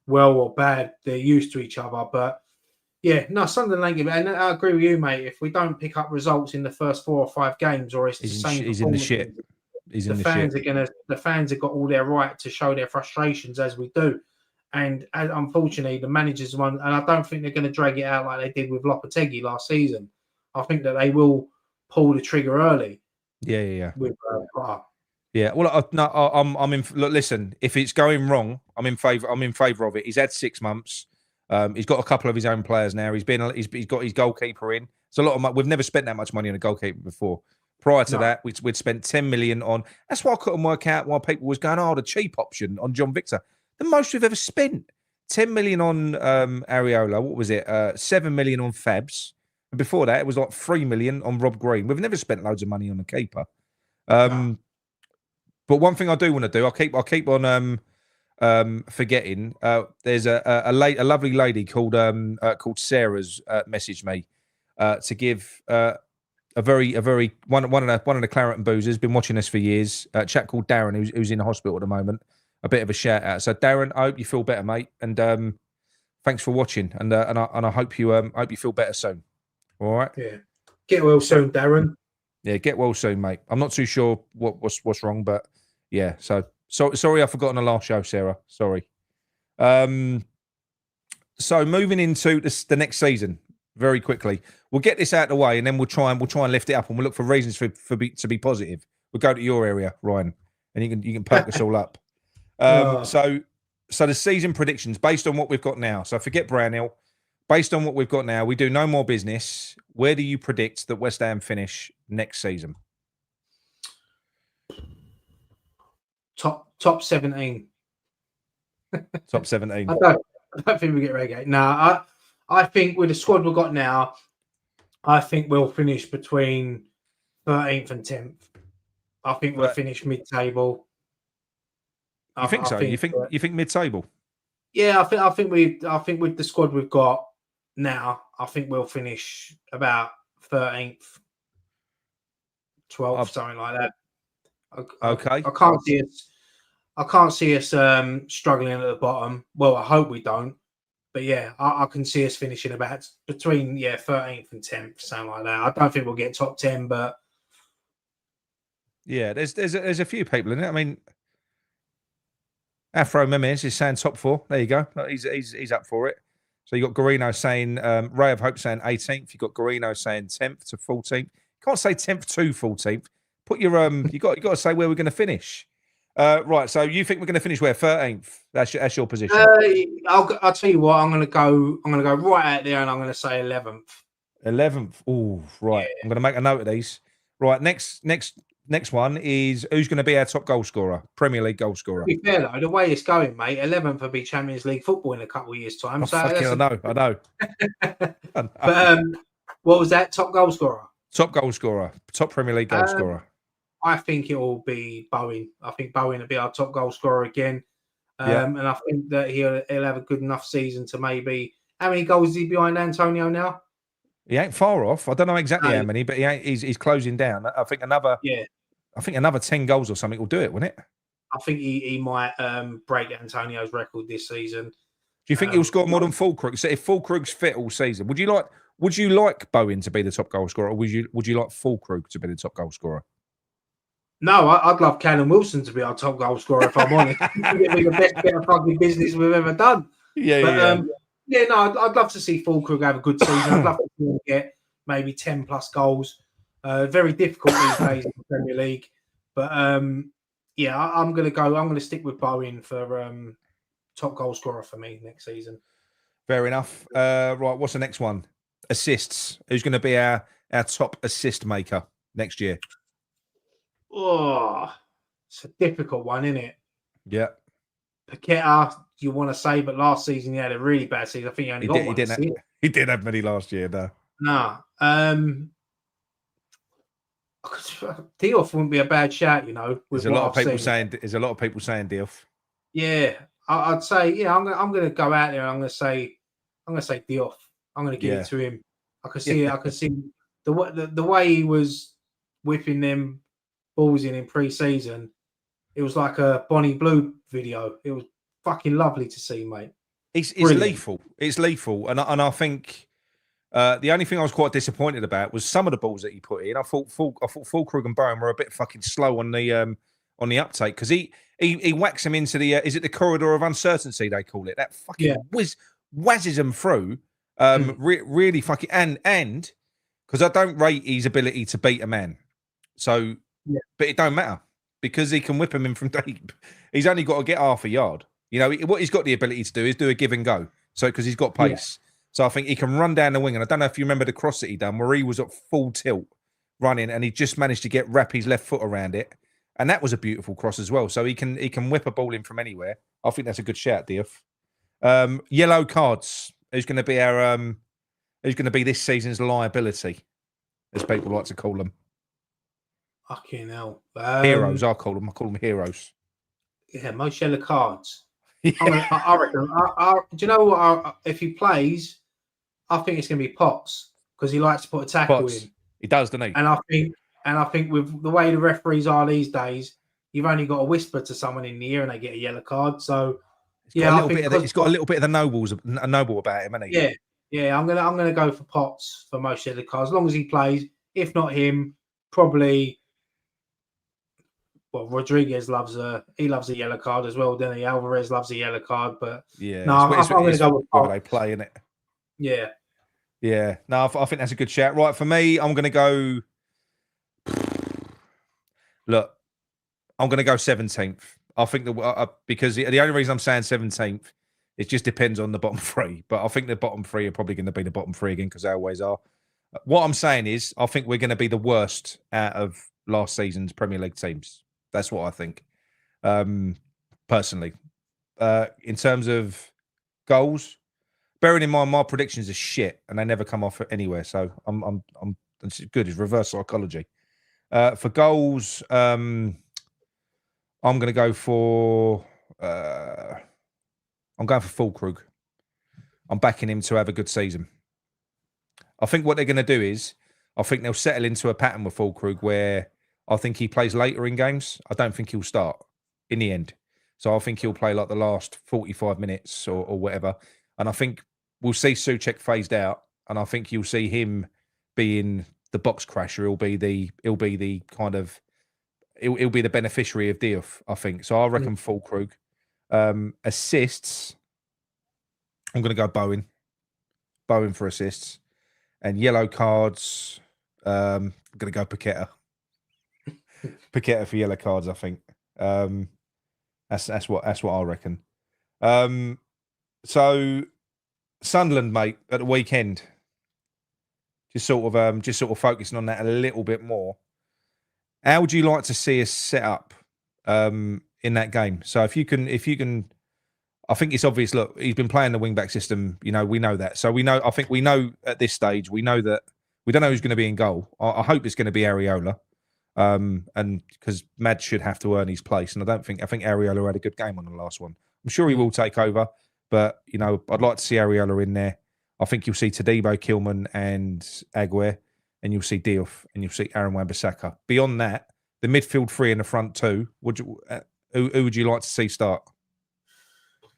well or bad, they're used to each other. But yeah, no, Sunderland ain't. And I agree with you, mate. If we don't pick up results in the first 4 or 5 games, or it's the same, he's in the shit. The fans have got all their right to show their frustrations as we do. And unfortunately, the managers and I don't think they're going to drag it out like they did with Lopetegui last season. I think that they will pull the trigger early. Yeah. With Yeah. Well, I'm in. Look, listen. If it's going wrong, I'm in favour. I'm in favour of it. He's had 6 months. He's got a couple of his own players now. He's got his goalkeeper in. It's a lot of money. We've never spent that much money on a goalkeeper before. Prior to that, we'd spent 10 million on. That's why I couldn't work out why people was going, the cheap option on John Victor. The most we've ever spent. 10 million on Areola. What was it? 7 million on Fabs. And before that, it was like 3 million on Rob Green. We've never spent loads of money on a keeper. But one thing I do want to do, I'll keep on forgetting. There's a lovely lady called Sarah's messaged me to give a very one of the Claret and Boozers, been watching us for years. A chap called Darren who's in hospital at the moment. A bit of a shout out. So Darren, I hope you feel better, mate, and thanks for watching. And I hope you feel better soon. All right. Yeah. Get well soon, Darren. Yeah, get well soon, mate. I'm not too sure what's wrong, but yeah. So sorry, I forgot on the last show, Sarah. Sorry. So moving into the next season very quickly, we'll get this out of the way, and then we'll try and lift it up, and we'll look for reasons to be positive. We'll go to your area, Ryan, and you can perk us all up. So the season predictions based on what we've got now. So forget Brownhill. Based on what we've got now, we do no more business. Where do you predict that West Ham finish next season? Top 17. Top 17. I don't think we get relegated. No, I think with the squad we've got now, I think we'll finish between 13th and 10th. I think we'll finish mid-table. You think so? You think mid-table? Yeah, I think with the squad we've got now, I think we'll finish about 13th, 12th, something like that. Okay. I can't see us struggling at the bottom. Well, I hope we don't. But yeah, I can see us finishing about between 13th and 10th, something like that. I don't think we'll get top 10, but yeah, there's a few people in it. I mean, Afro Memes is saying top 4. There you go. He's up for it. So you got Garino saying Ray of Hope saying 18th. You got Garino saying 10th to 14th. Can't say 10th to 14th. Put your you got to say where we're going to finish. Right. So you think we're going to finish where 13th? That's your position. I'll tell you what. I'm going to go right out there, and I'm going to say 11th. 11th. Oh, right. Yeah. I'm going to make a note of these. Right. Next one is who's going to be our top goal scorer, Premier League goal scorer. To be fair though, the way it's going, mate, 11th will be Champions League football in a couple of years' time. I know. But what was that? Top goal scorer. Top goal scorer. Top Premier League goal scorer. I think it will be Bowen. I think Bowen will be our top goal scorer again. And I think that he'll have a good enough season to maybe. How many goals is he behind Antonio now? He ain't far off. I don't know exactly how many, but he's closing down. I think another 10 goals or something will do it, wouldn't it? I think he might break Antonio's record this season. Do you think he'll score more than Fulkrug? So if Fulkrug's fit all season, would you like Bowen to be the top goal scorer, or would you like Fulkrug to be the top goal scorer? No, I'd love Callum Wilson to be our top goal scorer if I'm honest. It'd be the best bit of fucking business we've ever done. I'd love to see Fulkrug have a good season. I'd love to see him get maybe 10 plus goals. Very difficult these days in the Premier League. But I'm going to stick with Bowen for top goal scorer for me next season. Fair enough. Right, what's the next one? Assists. Who's going to be our top assist maker next year? Oh, it's a difficult one, isn't it? Yeah. Paqueta, you want to say, but last season he had a really bad season. I think he only got one. He didn't have many last year, though. No. Diouf wouldn't be a bad shout, you know. There's a lot of people saying Diouf. Yeah, I'd say, yeah, I'm going to go out there and I'm going to say Diouf. I'm going to give it to him. I can see it. I can see the way he was whipping them balls in pre-season. It was like a Bonnie Blue video. It was fucking lovely to see, mate. It's lethal. It's lethal, and I think the only thing I was quite disappointed about was some of the balls that he put in. I thought Fulkrug and Bowen were a bit fucking slow on the uptake because he whacks them into the is it the corridor of uncertainty they call it? That fucking whizzes them through. Really fucking and because I don't rate his ability to beat a man, so but it don't matter because he can whip him in from deep. He's only got to get half a yard. You know what he's got the ability to do is do a give and go. So because he's got pace, so I think he can run down the wing. And I don't know if you remember the cross that he done where he was at full tilt running, and he just managed to wrap his left foot around it, and that was a beautiful cross as well. So he can whip a ball in from anywhere. I think that's a good shout, Diouf. Yellow cards. Who's going to be who's going to be this season's liability, as people like to call them? Fucking hell. Heroes, I call them. I call them heroes. Yeah, most yellow cards. I reckon. Do you know what? If he plays, I think it's going to be Potts because he likes to put a tackle in. He does, doesn't he? And I think with the way the referees are these days, you've only got to whisper to someone in the ear and they get a yellow card. So he's got a little bit of a noble about him, hasn't he? Yeah. I'm gonna go for Potts for most yellow cards as long as he plays. If not him, probably. Well, Rodriguez loves a yellow card as well, doesn't he? Alvarez loves a yellow card, but I'm going to go with how they play, innit? Yeah. No, I think that's a good shout. Right, for me, I'm going to go. Look, I'm going to go 17th. I think because the only reason I'm saying 17th, it just depends on the bottom three. But I think the bottom three are probably going to be the bottom three again because they always are. What I'm saying is, I think we're going to be the worst out of last season's Premier League teams. That's what I think, personally. In terms of goals, bearing in mind my predictions are shit and they never come off anywhere. So I'm it's good. It's reverse psychology. For goals, I'm going to go for. I'm going for Fulkrug. I'm backing him to have a good season. I think what they're going to do is, I think they'll settle into a pattern with Fulkrug where. I think he plays later in games. I don't think he'll start in the end. So I think he'll play like the last 45 minutes or whatever. And I think we'll see Souček phased out. And I think you'll see him being the box crasher. He'll be the kind of he'll be the beneficiary of Diouf, I think. So I reckon Fulkrug. Assists. I'm going to go Bowen. Bowen for assists. And yellow cards. I'm going to go Paqueta. Paqueta for yellow cards, I think. That's what I reckon. So Sunderland, mate, at the weekend, just sort of focusing on that a little bit more. How would you like to see us set up in that game? So if you can, I think it's obvious. Look, he's been playing the wing back system. You know, we know that. So we know. I think we know at this stage. We know that we don't know who's going to be in goal. I hope it's going to be Areola. And because Mad should have to earn his place, and I think Areola had a good game on the last one. I'm sure he will take over, but you know, I'd like to see Areola in there. I think you'll see Todibo, Kilman, and Aguirre, and you'll see Diouf, and you'll see Aaron Wan-Bissaka. Beyond that, the midfield three in the front two. Who would you like to see start?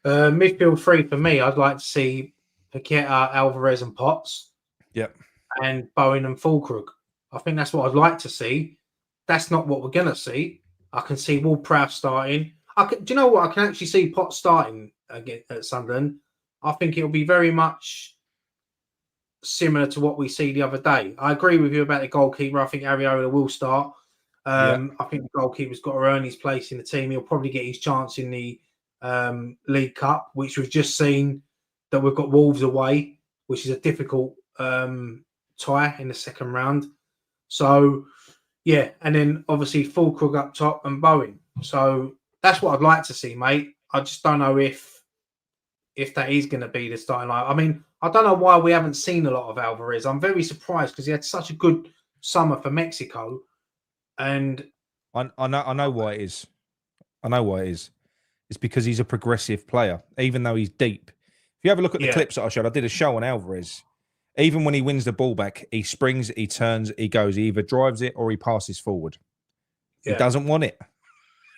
Midfield three for me. I'd like to see Paqueta, Alvarez, and Potts. Yep. And Bowen and Fulkrug. I think that's what I'd like to see. That's not what we're going to see. I can see Ward-Prowse starting. Do you know what? I can actually see Potts starting again at Sunderland. I think it'll be very much similar to what we see the other day. I agree with you about the goalkeeper. I think Areola will start. I think the goalkeeper's got to earn his place in the team. He'll probably get his chance in the League Cup, which we've just seen that we've got Wolves away, which is a difficult tie in the second round. So, yeah, and then obviously Fulkrug up top and Bowen. So that's what I'd like to see, mate. I just don't know if that is going to be the starting line. I mean, I don't know why we haven't seen a lot of Alvarez. I'm very surprised because he had such a good summer for Mexico. And I know why it is. I know why it is. It's because he's a progressive player, even though he's deep. If you have a look at the clips that I showed, I did a show on Alvarez. Even when he wins the ball back, he springs, he turns, he goes. He either drives it or he passes forward. He doesn't want it.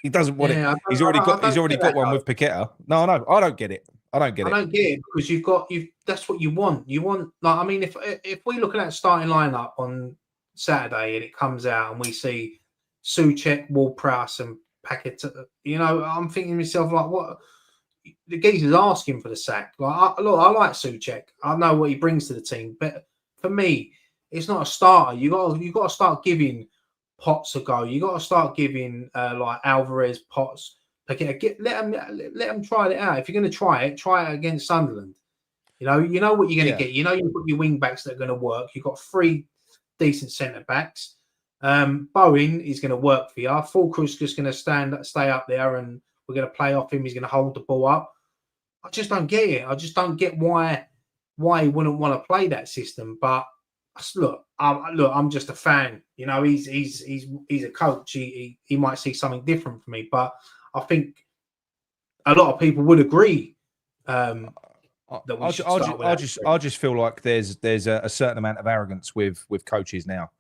He doesn't want it. He's already got one with Paqueta. No, I don't get it. I don't get it because that's what you want. You want, like, I mean, if we look at that starting lineup on Saturday and it comes out and we see Souček, Ward-Prowse and Paqueta, I'm thinking to myself, like, what the geezer's asking for the sack. Like, I like Souček. I know what he brings to the team, but for me, it's not a starter. You got to start giving Potts a go. You got to start giving like Alvarez, Potts. Let them try it out. If you're going to try it against Sunderland. You know what you're going to get. You know you've got your wing backs that are going to work. You've got 3 decent centre backs. Bowen is going to work for you. Fulcrum's just going to stay up there, and we're going to play off him. He's going to hold the ball up. I just don't get it. I just don't get why he wouldn't want to play that system. But look, I'm just a fan. He's a coach. He might see something different from me, but I think a lot of people would agree. I just feel like there's a certain amount of arrogance with coaches now,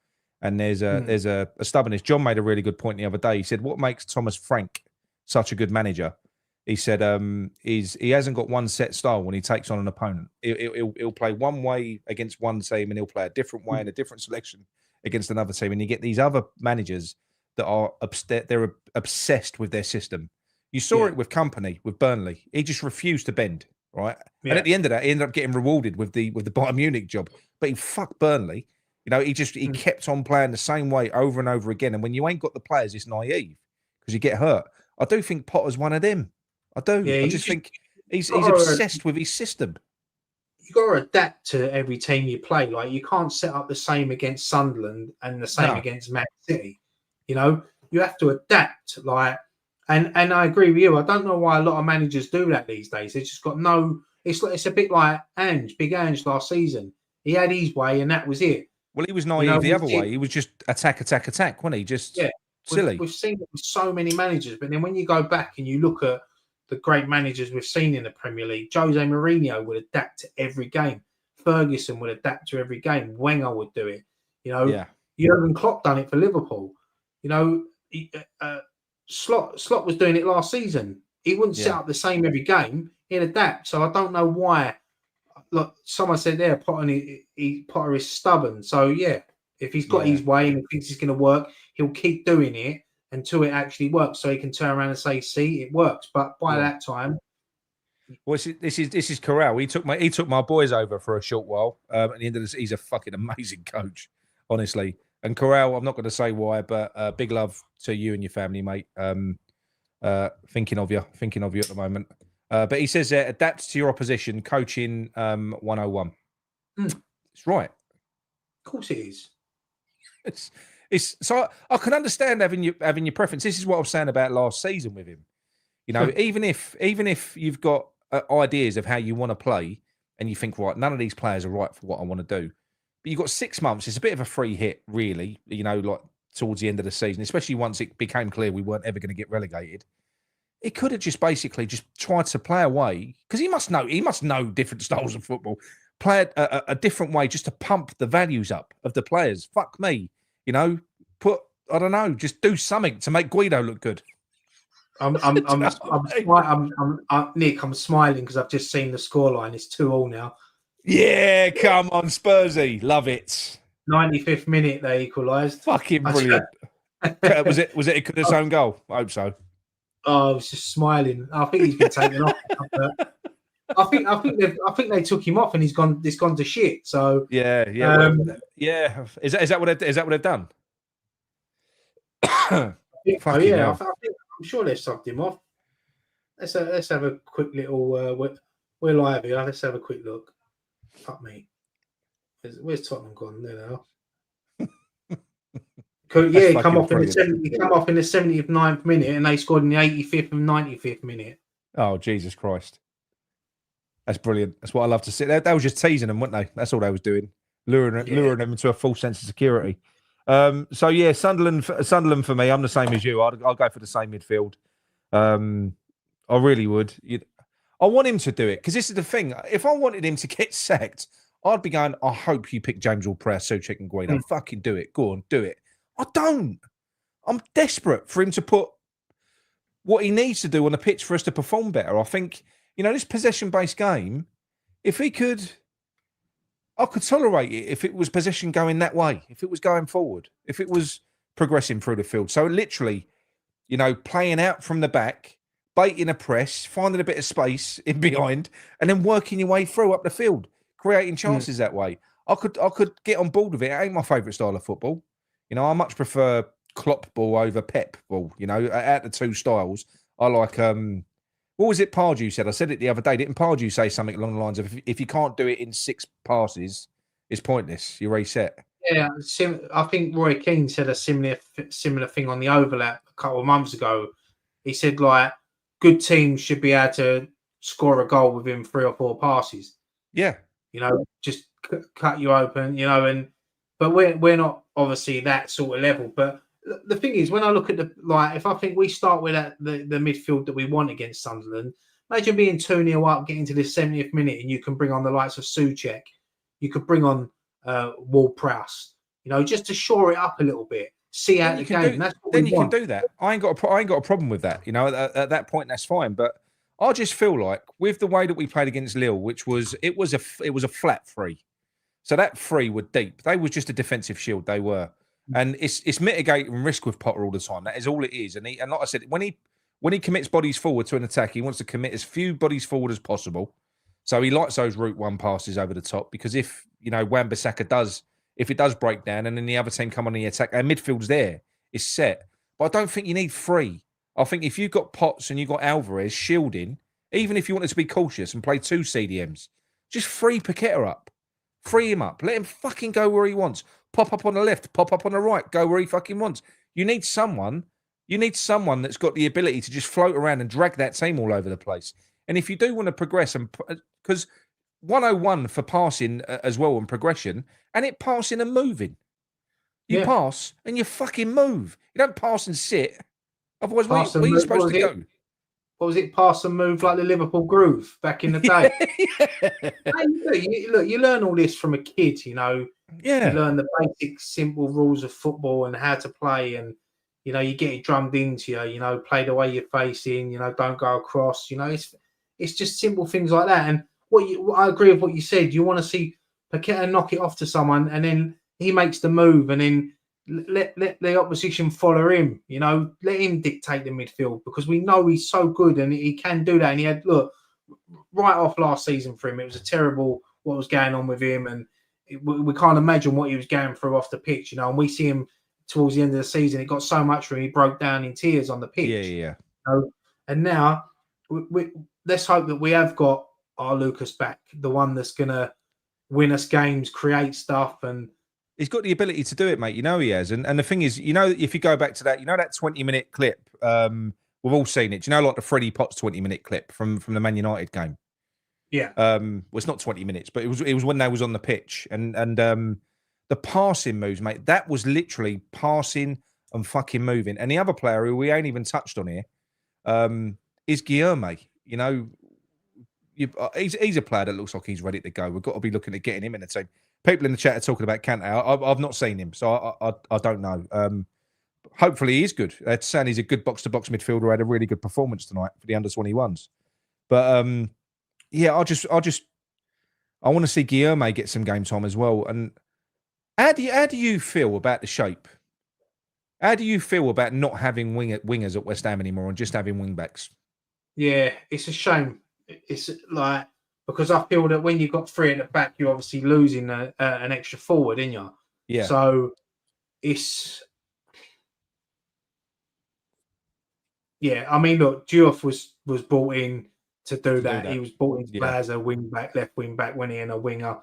and there's a stubbornness. John made a really good point the other day. He said, "What makes Thomas Frank such a good manager?" He said, he hasn't got one set style when he takes on an opponent. He'll play one way against one team, and he'll play a different way and a different selection against another team. And you get these other managers that are they're obsessed with their system. You saw it with Company, with Burnley. He just refused to bend, right? Yeah. And at the end of that, he ended up getting rewarded with the Bayern Munich job. But he fucked Burnley. He kept on playing the same way over and over again. And when you ain't got the players, it's naive because you get hurt. I do think Potter's one of them. I do. Yeah, I just think he's obsessed with his system. You got to adapt to every team you play. Like, you can't set up the same against Sunderland and the same against Man City. You have to adapt. Like, and I agree with you. I don't know why a lot of managers do that these days. They just got no. It's a bit like Big Ange last season. He had his way, and that was it. Well, he was naive the other way. He was just attack, wasn't he? Just silly. We've seen it with so many managers, but then when you go back and you look at the great managers we've seen in the Premier League, Jose Mourinho would adapt to every game. Ferguson would adapt to every game. Wenger would do it. Jurgen Klopp done it for Liverpool. Slot was doing it last season. He wouldn't set up the same every game. He'd adapt. So I don't know why. Look, someone said there, Potter is stubborn. So if he's got his way and he thinks it's going to work, he'll keep doing it until it actually works, so he can turn around and say, "See, it works." But by that time, well, this is Corral. He took my boys over for a short while. At the end of this, he's a fucking amazing coach, honestly. And Corral, I'm not going to say why, but big love to you and your family, mate. Thinking of you at the moment. But he says, adapt to your opposition. Coaching 101. It's right. Of course, it is. It's so I can understand having your preference. This is what I was saying about last season with him. Even if you've got ideas of how you want to play, and you think, right, none of these players are right for what I want to do, but you've got 6 months. It's a bit of a free hit, really. Like towards the end of the season, especially once it became clear we weren't ever going to get relegated. He could have just basically just tried to play away, because he must know different styles of football. Play a different way just to pump the values up of the players. Fuck me. Just do something to make Guido look good. Nick, I'm smiling because I've just seen the scoreline. It's 2-2 now. Yeah, come on, Spursy, love it. 95th minute they equalised. Fucking brilliant. Was it a Kudus own goal? I hope so. Oh, I was just smiling. I think he's been taken off. I think they took him off and he's gone to shit. So yeah. Is that what they've done? I'm sure they've subbed him off. Let's have a quick little. We're live here. Let's have a quick look. Fuck me. Where's Tottenham gone? There they are. He come off in the 79th minute, and they scored in the 85th and 95th minute. Oh, Jesus Christ. That's brilliant. That's what I love to see. They was just teasing them, weren't they? That's all they was doing. Luring them into a false sense of security. So yeah, Sunderland for me. I'm the same as you. I'll go for the same midfield. I really would. I want him to do it because this is the thing. If I wanted him to get sacked, I'd be going, I hope you pick James Ward-Prowse, Souček and Guido. Fucking do it. Go on, do it. I don't. I'm desperate for him to put what he needs to do on the pitch for us to perform better. I think, this possession-based game, if he could, I could tolerate it if it was possession going that way, if it was going forward, if it was progressing through the field. So literally, playing out from the back, baiting a press, finding a bit of space in behind, and then working your way through up the field, creating chances that way. I could get on board with it. It ain't my favourite style of football. I much prefer Klopp ball over Pep ball. Out the two styles, I like. What was it Pardew said? I said it the other day. Didn't Pardew say something along the lines of, if you can't do it in 6 passes, it's pointless. You reset. Yeah, I think Roy Keane said a similar thing on the overlap a couple of months ago. He said, like, good teams should be able to score a goal within 3 or 4 passes. Yeah. Just cut you open, but we're not obviously that sort of level. But the thing is, when I look at if I think we start with the midfield that we want against Sunderland, imagine being 2-0 up, getting to the 70th minute, and you can bring on the likes of Souček, you could bring on Ward-Prowse, just to shore it up a little bit, see out the game. Then you can do that. I ain't got a problem with that. At that point, that's fine. But I just feel like with the way that we played against Lille, which was it was a flat 3. So that 3 were deep. They was just a defensive shield. They were. And it's mitigating risk with Potter all the time. That is all it is. And like I said, when he commits bodies forward to an attack, he wants to commit as few bodies forward as possible. So he likes those route 1 passes over the top, because if Wan-Bissaka does break down and then the other team come on the attack, our midfield's there, it's set. But I don't think you need 3. I think if you've got Potts and you've got Alvarez shielding, even if you wanted to be cautious and play 2 CDMs, just free Paqueta up. Free him up. Let him fucking go where he wants. Pop up on the left, pop up on the right, go where he fucking wants. You need someone that's got the ability to just float around and drag that team all over the place. And if you do want to progress, and because 101 for passing as well and progression, and it passing and moving. You pass and you fucking move. You don't pass and sit. Otherwise, where are you supposed to go? What was it? Pass and move like the Liverpool groove back in the day. You learn all this from a kid, Yeah. You learn the basic, simple rules of football and how to play, and you get it drummed into you. Play the way you're facing. Don't go across. It's just simple things like that. And I agree with what you said. You want to see Paqueta knock it off to someone, and then he makes the move, and then let the opposition follow him. Let him dictate the midfield, because we know he's so good and he can do that. And he had right off last season for him, it was a terrible what was going on with him, and we can't imagine what he was going through off the pitch. And we see him towards the end of the season. It got so much for him, he broke down in tears on the pitch. Yeah. And now let's hope that we have got our Lucas back, the one that's gonna win us games, create stuff, and he's got the ability to do it, mate. He has. And the thing is, if you go back to that, that 20-minute clip, we've all seen it. Do you know, like the Freddie Potts 20-minute clip from the Man United game? Yeah. Well, it's not 20 minutes, but it was when they was on the pitch. And the passing moves, mate, that was literally passing and fucking moving. And the other player who we ain't even touched on here is Guilherme. He's a player that looks like he's ready to go. We've got to be looking at getting him in the team. People in the chat are talking about Kante. I've not seen him, so I don't know. Hopefully he's good. They're saying he's a good box-to-box midfielder. Had a really good performance tonight for the under-21s. But I want to see Guilherme get some game time as well. And how do you feel about the shape? How do you feel about not having wingers at West Ham anymore and just having wing backs? Yeah, it's a shame. It's like, because I feel that when you've got 3 at the back, you're obviously losing an extra forward, aren't you? Yeah. So it's... Yeah, I mean, look, Diouf was brought in to do that. He was brought in to play as a wing back, left wing back, when he in a winger.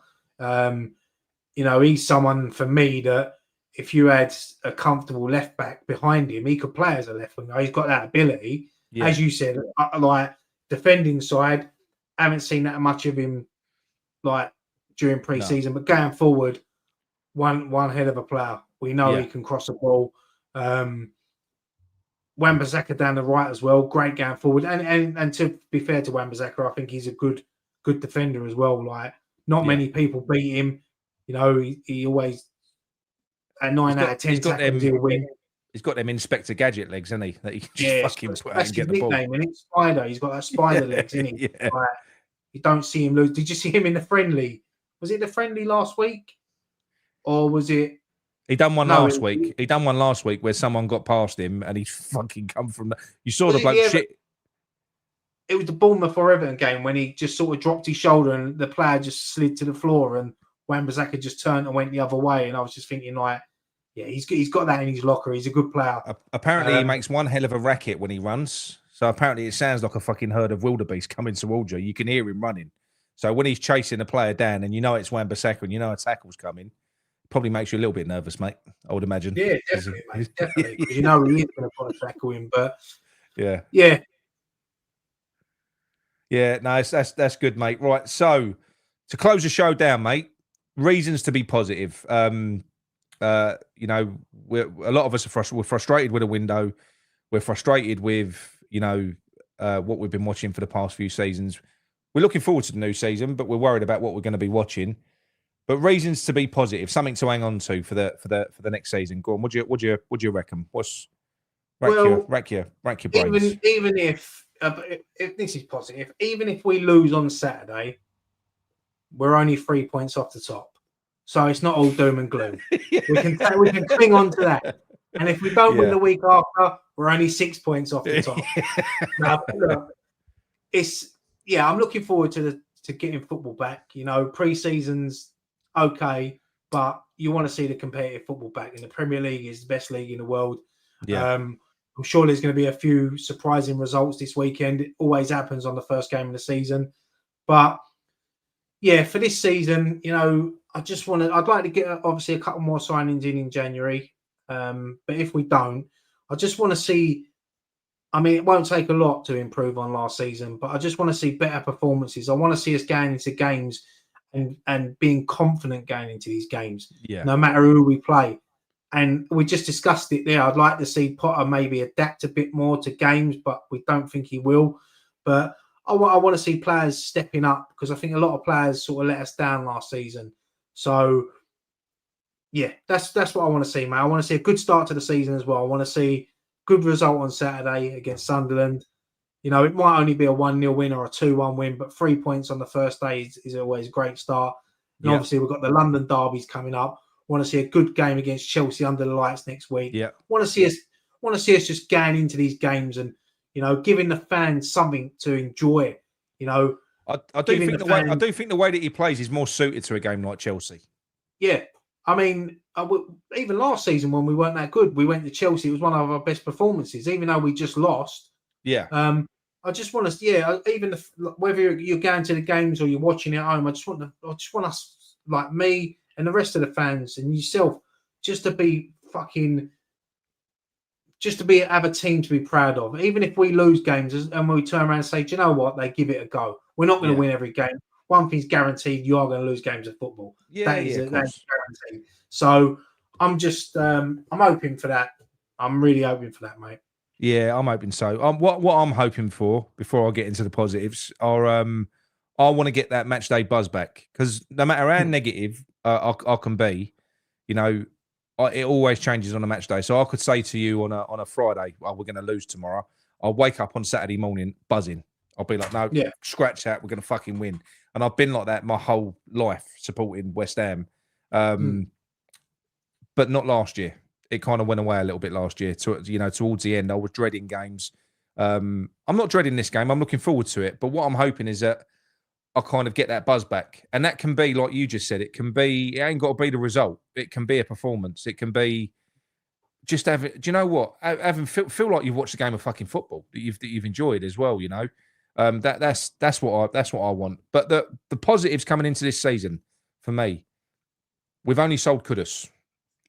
He's someone for me that if you had a comfortable left back behind him, he could play as a left winger. He's got that ability. Yeah. As you said, like defending side, haven't seen that much of him like during pre-season, but going forward, one hell of a player. We know Yeah. he can cross the ball. Wan-Bissaka down the right as well. Great going forward. And to be fair to Wan-Bissaka, I think he's a good defender as well. Like, not many people beat him. You know, he always at 9 out of 10 tackles he'll win. He's got them Inspector Gadget legs, hasn't he? That he can just fucking put out and get the ball. That's his nickname, isn't it? Spider. He's got that spider legs, isn't he? Yeah. Like, you don't see him lose. Did you see him in the friendly? Was it the friendly last week? Or was it? He done one last week. He done one last week where someone got past him and he fucking come from the... You saw the bloke shit... It was the Bournemouth or Everton game when he just sort of dropped his shoulder and the player just slid to the floor and Wan-Bissaka just turned and went the other way. And I was just thinking, like, yeah, he's got that in his locker. He's a good player. Apparently, he makes one hell of a racket when he runs. So apparently, it sounds like a fucking herd of wildebeest coming towards you. You can hear him running. So when he's chasing a player down and you know it's Wan-Bissaka and you know a tackle's coming, probably makes you a little bit nervous, mate. I would imagine. Yeah, definitely, mate. Definitely. Because you know he is going to put a tackle in. But yeah. No, that's good, mate. Right. So to close the show down, mate, reasons to be positive. You know, a lot of us we're frustrated with the window. We're frustrated with, you know, what we've been watching for the past few seasons. We're looking forward to the new season, but we're worried about what we're going to be watching. But reasons to be positive, something to hang on to for the next season. Go on, what do you reckon? Rack your brains. Even if this is positive, even if we lose on Saturday, we're only 3 points off the top. So it's not all doom and gloom. We can cling on to that. And if we don't win the week after, we're only 6 points off the top. Look, I'm looking forward to getting football back. You know, pre-season's okay, but you want to see the competitive football back. And the Premier League is the best league in the world. Yeah. I'm sure there's going to be a few surprising results this weekend. It always happens on the first game of the season. But yeah, for this season, you know, I'd like to get obviously a couple more signings in January. But if we don't, I just want to see, I mean, it won't take a lot to improve on last season, but I just want to see better performances. I want to see us going into games and being confident going into these games, no matter who we play. And we just discussed it there. I'd like to see Potter maybe adapt a bit more to games, but we don't think he will. But I want to see players stepping up because I think a lot of players sort of let us down last season. So, yeah, that's what I want to see, mate. I want to see a good start to the season as well. I want to see good result on Saturday against Sunderland. You know, it might only be a 1-0 win or a 2-1 win, but 3 points on the first day is always a great start. And obviously, we've got the London derbies coming up. Want to see a good game against Chelsea under the lights next week. Yeah. Want to see us just going into these games and, you know, giving the fans something to enjoy. You know, I do think the way that he plays is more suited to a game like Chelsea. Yeah, I mean, even last season when we weren't that good, we went to Chelsea. It was one of our best performances, even though we just lost. Yeah. I just want to, even whether you're going to the games or you're watching at home, I just want us, like me and the rest of the fans and yourself, just to have a team to be proud of. Even if we lose games and we turn around and say, do you know what? They give it a go. We're not going to win every game. One thing's guaranteed, you are going to lose games of football. That's guaranteed. So I'm just, I'm hoping for that. I'm really hoping for that, mate. Yeah, I'm hoping so. What I'm hoping for, before I get into the positives, are I want to get that match day buzz back because no matter how negative I can be, you know, it always changes on a match day. So I could say to you on a Friday, we're going to lose tomorrow. I'll wake up on Saturday morning buzzing. I'll be like, no, scratch that. We're going to fucking win. And I've been like that my whole life supporting West Ham. But not last year. It kind of went away a little bit last year. Towards the end, I was dreading games. I'm not dreading this game. I'm looking forward to it. But what I'm hoping is that I kind of get that buzz back. And that can be, like you just said, it ain't got to be the result. It can be a performance. It can be just do you know what? Feel like you've watched a game of fucking football that you've enjoyed as well, you know? That's what I want. But the positives coming into this season, for me, we've only sold Kudus.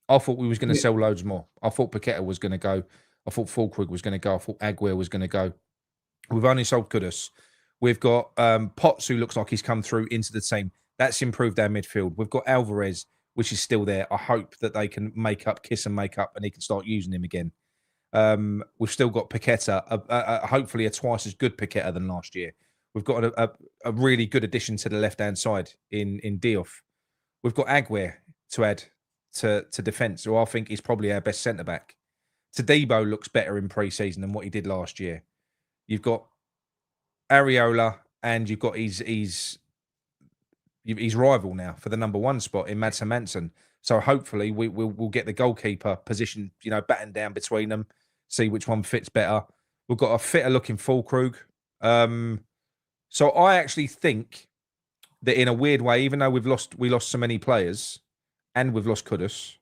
I thought we was going to sell loads more. I thought Paqueta was going to go. I thought Fulkrug was going to go. I thought Aguirre was going to go. We've only sold Kudus. We've got Potts, who looks like he's come through into the team. That's improved our midfield. We've got Alvarez. which is still there. I hope that they can kiss and make up, and he can start using him again. We've still got Paqueta, hopefully a twice as good Paqueta than last year. We've got a really good addition to the left-hand side in Diouf. We've got Aguirre to add to defence, who I think is probably our best centre-back. Tadebo looks better in pre-season than what he did last year. You've got Areola, and you've got his rival now for the number 1 spot in Mads Hermansen. So hopefully we'll get the goalkeeper position, battened down between them, see which one fits better. We've got a fitter looking Fulkrug. So I actually think that in a weird way, even though we lost so many players and we've lost Kudus,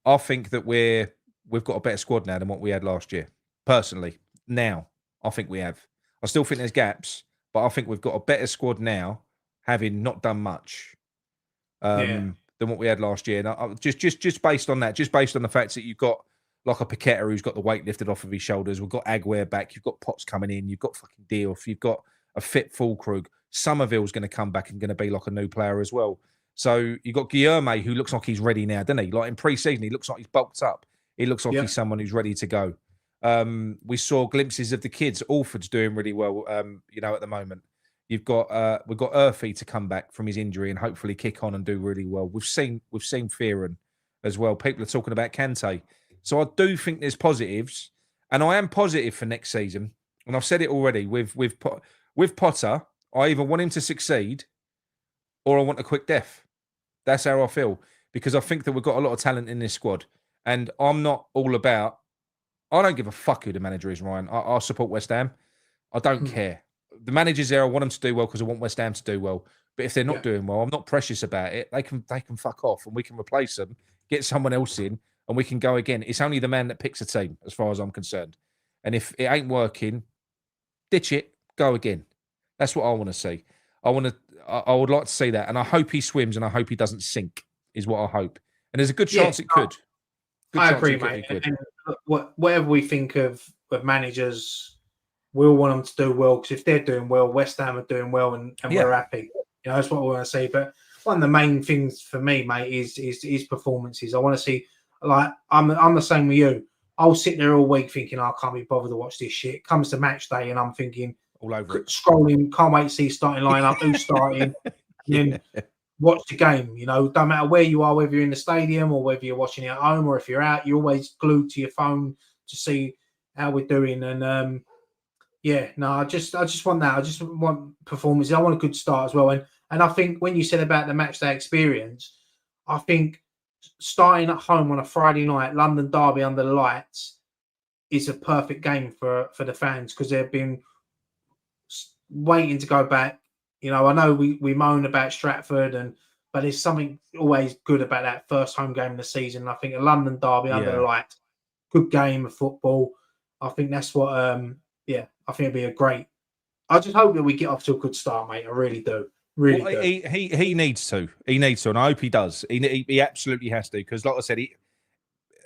I think that we've got a better squad now than what we had last year. Personally, now I think we have. I still think there's gaps, but I think we've got a better squad now, having not done much than what we had last year. And just based on that, just based on the fact that you've got like a Paqueta who's got the weight lifted off of his shoulders, we've got Aguirre back, you've got Potts coming in, you've got fucking Diouf, you've got a fit Fulkrug. Somerville's going to come back and going to be like a new player as well. So you've got Guilherme, who looks like he's ready now, doesn't he? Like in pre-season, he looks like he's bulked up. He looks like he's someone who's ready to go. We saw glimpses of the kids. Alford's doing really well, at the moment. We've got Urfi to come back from his injury and hopefully kick on and do really well. We've seen Fearon as well. People are talking about Kante. So I do think there's positives, and I am positive for next season. And I've said it already with Potter. I either want him to succeed or I want a quick death. That's how I feel, because I think that we've got a lot of talent in this squad, and I'm not all about. I don't give a fuck who the manager is, Ryan. I support West Ham. I don't care. The manager's there. I want them to do well because I want West Ham to do well. But if they're not doing well, I'm not precious about it. They can fuck off, and we can replace them, get someone else in, and we can go again. It's only the man that picks a team, as far as I'm concerned. And if it ain't working, ditch it, go again. That's what I want to see. I would like to see that, and I hope he swims, and I hope he doesn't sink. Is what I hope. And there's a good chance it could. I agree, mate. And whatever we think of managers, we all want them to do well, because if they're doing well, West Ham are doing well, and we're happy. That's what we want to see. But one of the main things for me, mate, is performances. I want to see, like, I'm the same with you. I'll sit there all week thinking, I can't be bothered to watch this shit. It comes to match day, and I'm thinking, all over it, scrolling, can't wait to see starting lineup, who's starting, and then watch the game. Don't matter where you are, whether you're in the stadium or whether you're watching it at home or if you're out, you're always glued to your phone to see how we're doing. And I just want that. I just want performances. I want a good start as well. And I think when you said about the match day experience, I think starting at home on a Friday night, London derby under the lights, is a perfect game for the fans, because they've been waiting to go back. I know we moan about Stratford, but there's something always good about that first home game of the season. And I think a London derby under the lights, good game of football. I think that's what. I think it'd be a great. I just hope that we get off to a good start, mate. I really do. Really do. He needs to. He needs to, and I hope he does. He absolutely has to, because, like I said,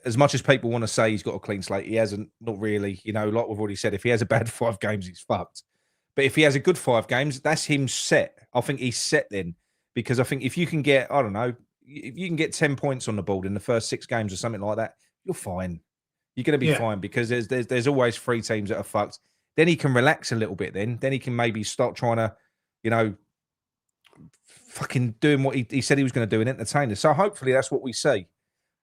as much as people want to say he's got a clean slate, he hasn't. Not really. Like we've already said, if he has a bad 5 games, he's fucked. But if he has a good 5 games, that's him set. I think he's set then, because I think if you can get, I don't know, if you can get 10 points on the board in the first 6 games or something like that, you're fine. You're going to be fine, because there's always 3 teams that are fucked. Then he can relax a little bit. Then he can maybe start trying to, fucking doing what he said he was going to do and entertain us. So hopefully that's what we see.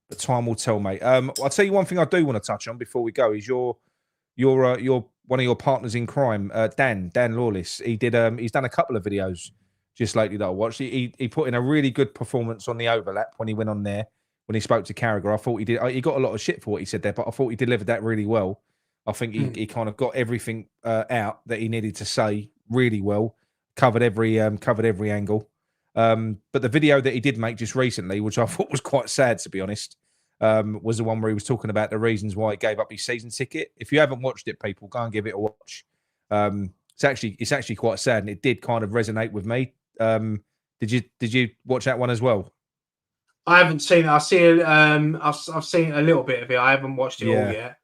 But time will tell, mate. I'll tell you one thing I do want to touch on before we go is your one of your partners in crime, Dan Lawless. He's done a couple of videos just lately that I watched. He put in a really good performance on the overlap when he went on there, when he spoke to Carragher. I thought he did. He got a lot of shit for what he said there, but I thought he delivered that really well. I think he kind of got everything out that he needed to say really well. Covered every angle. But the video that he did make just recently, which I thought was quite sad, to be honest, was the one where he was talking about the reasons why he gave up his season ticket. If you haven't watched it, people, go and give it a watch. It's actually quite sad, and it did kind of resonate with me. Did you watch that one as well? I haven't seen it. I've seen a little bit of it. I haven't watched it all yet.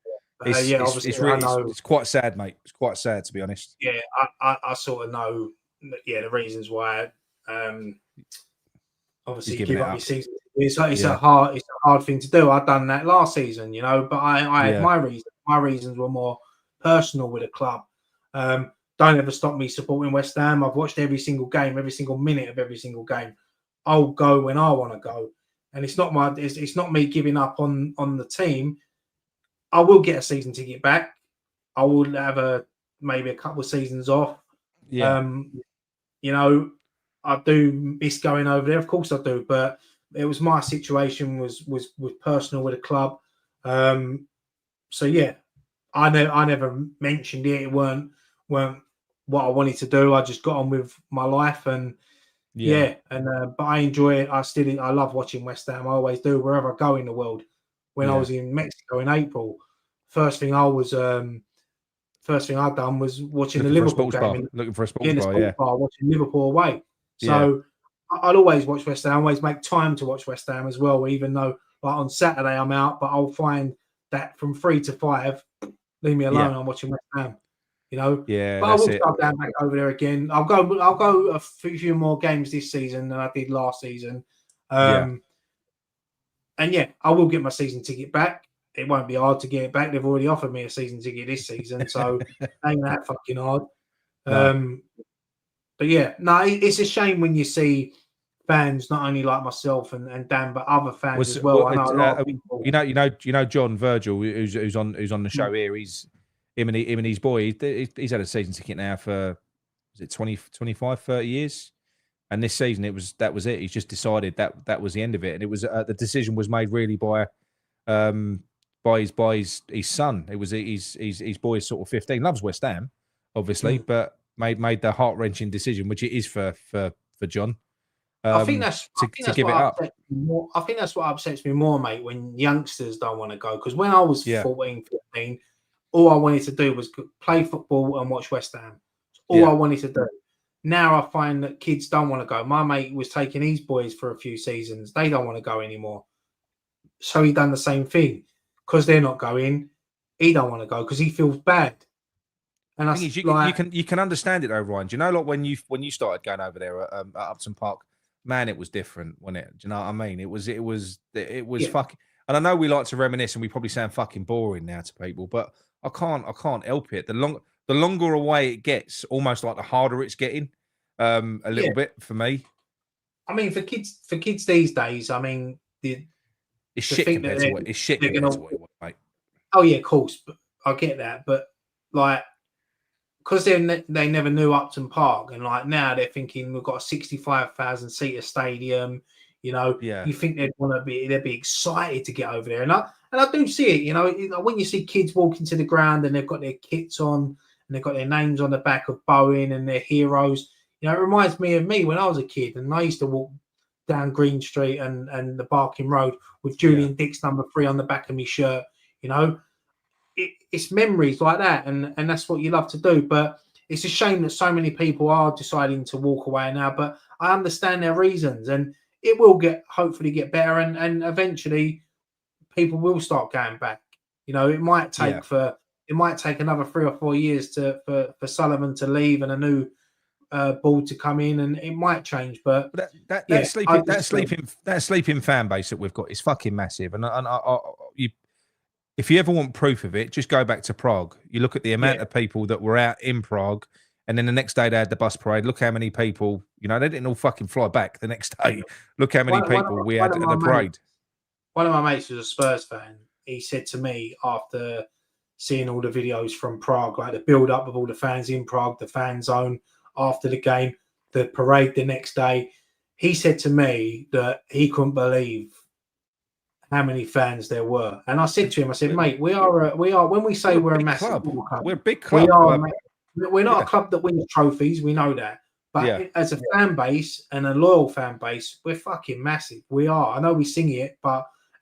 It's quite sad, mate. It's quite sad, to be honest. Yeah, I sort of know. The reasons why. Obviously, give up your season It's a hard thing to do. I've done that last season, you know, but I had my reasons. My reasons were more personal with the club. Don't ever stop me supporting West Ham. I've watched every single game, every single minute of every single game. I'll go when I want to go, and it's not me giving up on the team. I will get a season ticket back. I will have maybe a couple of seasons off. Yeah. You know, I do miss going over there. Of course I do, but it was my situation was personal with the club. So yeah, I never mentioned it. It weren't what I wanted to do. I just got on with my life, and but I enjoy it. I love watching West Ham. I always do wherever I go in the world. When I was in Mexico in April, first thing I'd done was watching the Liverpool game. Looking for a sports bar, watching Liverpool away. So I'd always watch West Ham. Always make time to watch West Ham as well. Even though like on Saturday I'm out, but I'll find that from 3 to 5, leave me alone. I'm watching West Ham. You know, but I will start going back over there again. I'll go a few more games this season than I did last season. And I will get my season ticket back. It won't be hard to get it back. They've already offered me a season ticket this season, so ain't that fucking hard. No. But it's a shame when you see fans not only like myself and Dan, but other fans as well. I know a lot of people. You know John Virgil, who's on the show here. He's him and his boy. He's had a season ticket now for 20, 25, 30 years. And this season that was it. He's just decided that was the end of it. And it was the decision was made really by his son. It was his boy is sort of 15, loves West Ham, obviously, but made the heart wrenching decision, which it is for John. I think that's to give it up. I think that's what upsets me more, mate, when youngsters don't want to go. Because when I was 14, 15, all I wanted to do was play football and watch West Ham. All I wanted to do. Now I find that kids don't want to go. My mate was taking his boys for a few seasons. They don't want to go anymore. So he done the same thing. Because they're not going, he don't want to go because he feels bad. And I think you can understand it though, Ryan. Do you know, like when you started going over there at Upton Park, man, it was different, wasn't it? Do you know what I mean? It was fucking. And I know we like to reminisce, and we probably sound fucking boring now to people, but I can't help it. The longer away it gets, almost like the harder it's getting. A little bit for me. I mean, for kids these days, I mean, it's shit compared to what it was, mate. Oh yeah, of course, but I get that, but like, because they never knew Upton Park, and like now they're thinking we've got a 65,000 seater stadium. You know, you think they'd be excited to get over there, and I do see it. You know, when you see kids walking to the ground and they've got their kits on and they've got their names on the back of Bowen and their heroes. You know, it reminds me of me when I was a kid, and I used to walk down Green Street and the Barking Road with Julian Dick's number 3 on the back of my shirt. You know, it's memories like that, and that's what you love to do. But it's a shame that so many people are deciding to walk away now. But I understand their reasons, and it will hopefully get better, and eventually people will start going back. You know, it might take another 3 or 4 years for Sullivan to leave and a new board to come in, and it might change. But that sleeping fan base that we've got is fucking massive, and if you ever want proof of it, just go back to Prague. You look at the amount of people that were out in Prague, and then the next day they had the bus parade. Look how many people, you know, they didn't all fucking fly back the next day. Look how many people we had at the parade. One of my mates was a Spurs fan. He said to me after seeing all the videos from Prague, like the build-up of all the fans in Prague, the fan zone after the game, the parade the next day, he said to me that he couldn't believe how many fans there were. And I said to him, I said, mate, we are when we say we're a massive club, we're a big club. We're not a club that wins trophies, we know that. But as a fan base and a loyal fan base, we're fucking massive. We are. I know we sing it,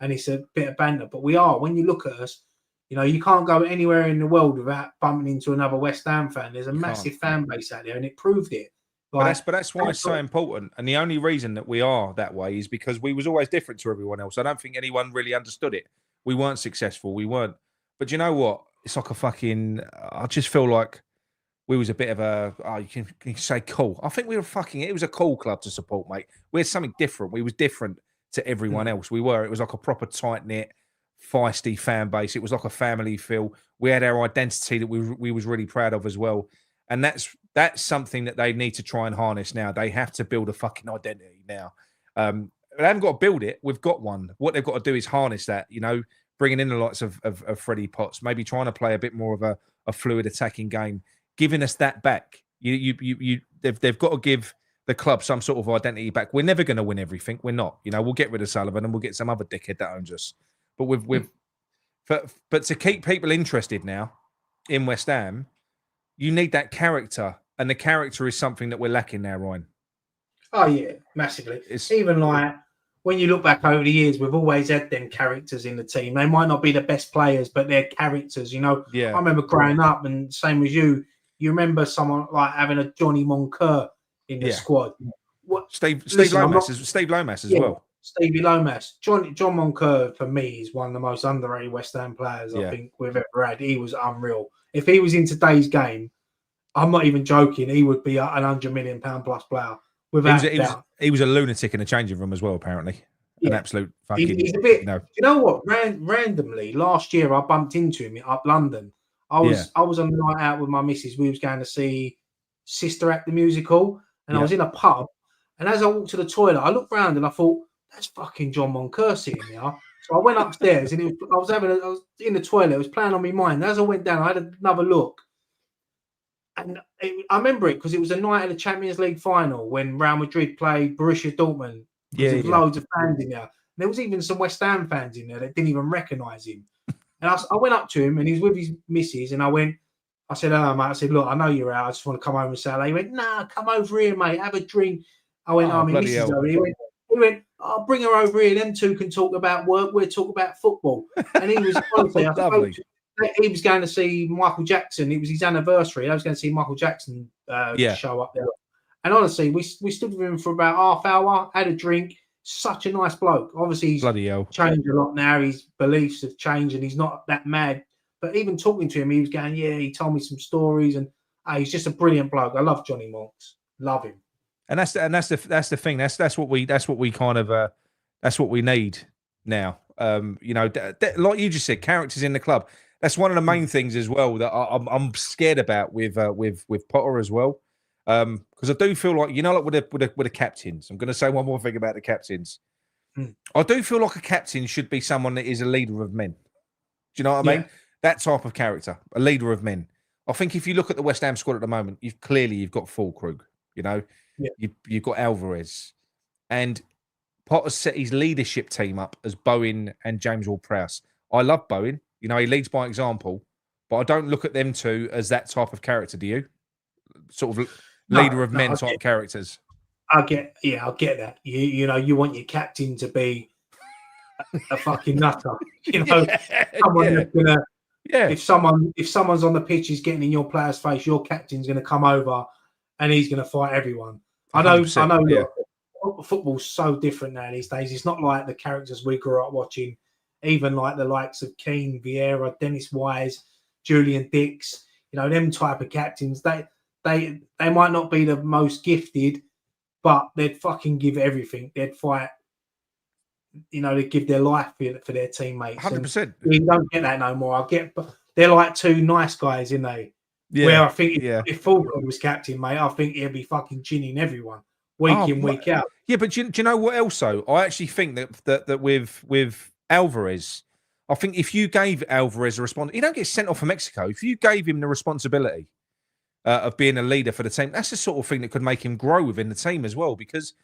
and it's a bit of banter, but we are. When you look at us, you know, you can't go anywhere in the world without bumping into another West Ham fan. There's a massive fan base out there, and it proved it. But that's why it's so important. And the only reason that we are that way is because we was always different to everyone else. I don't think anyone really understood it. We weren't successful. We weren't. But you know what? It's like I just feel like we was a bit of you can say cool. I think we were it was a cool club to support, mate. We had something different. We was different to everyone else. It was like a proper tight knit, feisty fan base. It was like a family feel. We had our identity that we was really proud of as well. And that's something that they need to try and harness now. They have to build a fucking identity now. They haven't got to build it. We've got one. What they've got to do is harness that, bringing in the likes of Freddie Potts, maybe trying to play a bit more of a fluid attacking game, giving us that back. They've got to give the club some sort of identity back. We're never going to win everything. We're not. We'll get rid of Sullivan and we'll get some other dickhead that owns us. But but to keep people interested now in West Ham, you need that character, and the character is something that we're lacking now, Ryan. Oh yeah, massively. It's even like when you look back over the years, we've always had them characters in the team. They might not be the best players, but they're characters. Yeah. I remember growing up, and same as you. You remember someone like having a Johnny Moncur in the squad. Steve Lomas as well. Stevie Lomas. John Moncur, for me, is one of the most underrated West Ham players I think we've ever had. He was unreal. If he was in today's game, I'm not even joking, he would be an £100 million plus player. He was a lunatic in the changing room as well, apparently. Yeah. An absolute fucking... He's a bit... You know what? Randomly, last year, I bumped into him up London. I was on the night out with my missus. We was going to see Sister Act the musical, and I was in a pub. And as I walked to the toilet, I looked around and I thought, that's fucking John Moncur sitting there. So I went upstairs and I was in the toilet. It was playing on my mind. As I went down, I had another look. And I remember it because it was a night of the Champions League final when Real Madrid played Borussia Dortmund. There was loads of fans in there. And there was even some West Ham fans in there that didn't even recognise him. And I went up to him and he was with his missus and I said, hello, mate. I said, look, I know you're out. I just want to come over and say hello. He went, nah, come over here, mate. Have a drink. I went, my missus over here. He went, I'll bring her over here. Them two can talk about work. We'll talk about football. And he was, honestly, he was going to see Michael Jackson. It was his anniversary. I was going to see Michaal Jackson show up there. And honestly, we stood with him for about half hour, had a drink. Such a nice bloke. Obviously, he's changed a lot now. His beliefs have changed and he's not that mad. But even talking to him, he was going, he told me some stories. And he's just a brilliant bloke. I love Johnny Monks. Love him. And that's the thing. That's what we kind of that's what we need now. Like you just said, characters in the club. That's one of the main things as well that I'm scared about with Potter as well. Because I do feel like with the captains. I'm going to say one more thing about the captains. I do feel like a captain should be someone that is a leader of men. Do you know what I mean? That type of character, a leader of men. I think if you look at the West Ham squad at the moment, you've got Fulkrug. You've got Alvarez, and Potter's set his leadership team up as Bowen and James Ward-Prowse. I love Bowen. He leads by example, but I don't look at them two as that type of character. Do you? Sort of leader of men type characters. I get that. You want your captain to be a fucking nutter. Someone that's gonna. Yeah. If someone's on the pitch is getting in your player's face, your captain's going to come over and he's going to fight everyone. I know. Look, football's so different now these days. It's not like the characters we grew up watching. Even like the likes of Keane, Vieira, Dennis Wise, Julian Dix. Them type of captains. They might not be the most gifted, but they'd fucking give everything. They'd fight. They give their life for their teammates. 100%. You don't get that no more. They're like two nice guys, isn't they? Yeah. Where I think if Fulkrug was captain, mate, I think he'd be fucking chinning everyone week in, week out. Yeah, but do you know what else? Though I actually think that with Alvarez, I think if you gave Alvarez a responsibility, he don't get sent off for Mexico. If you gave him the responsibility of being a leader for the team, that's the sort of thing that could make him grow within the team as well, because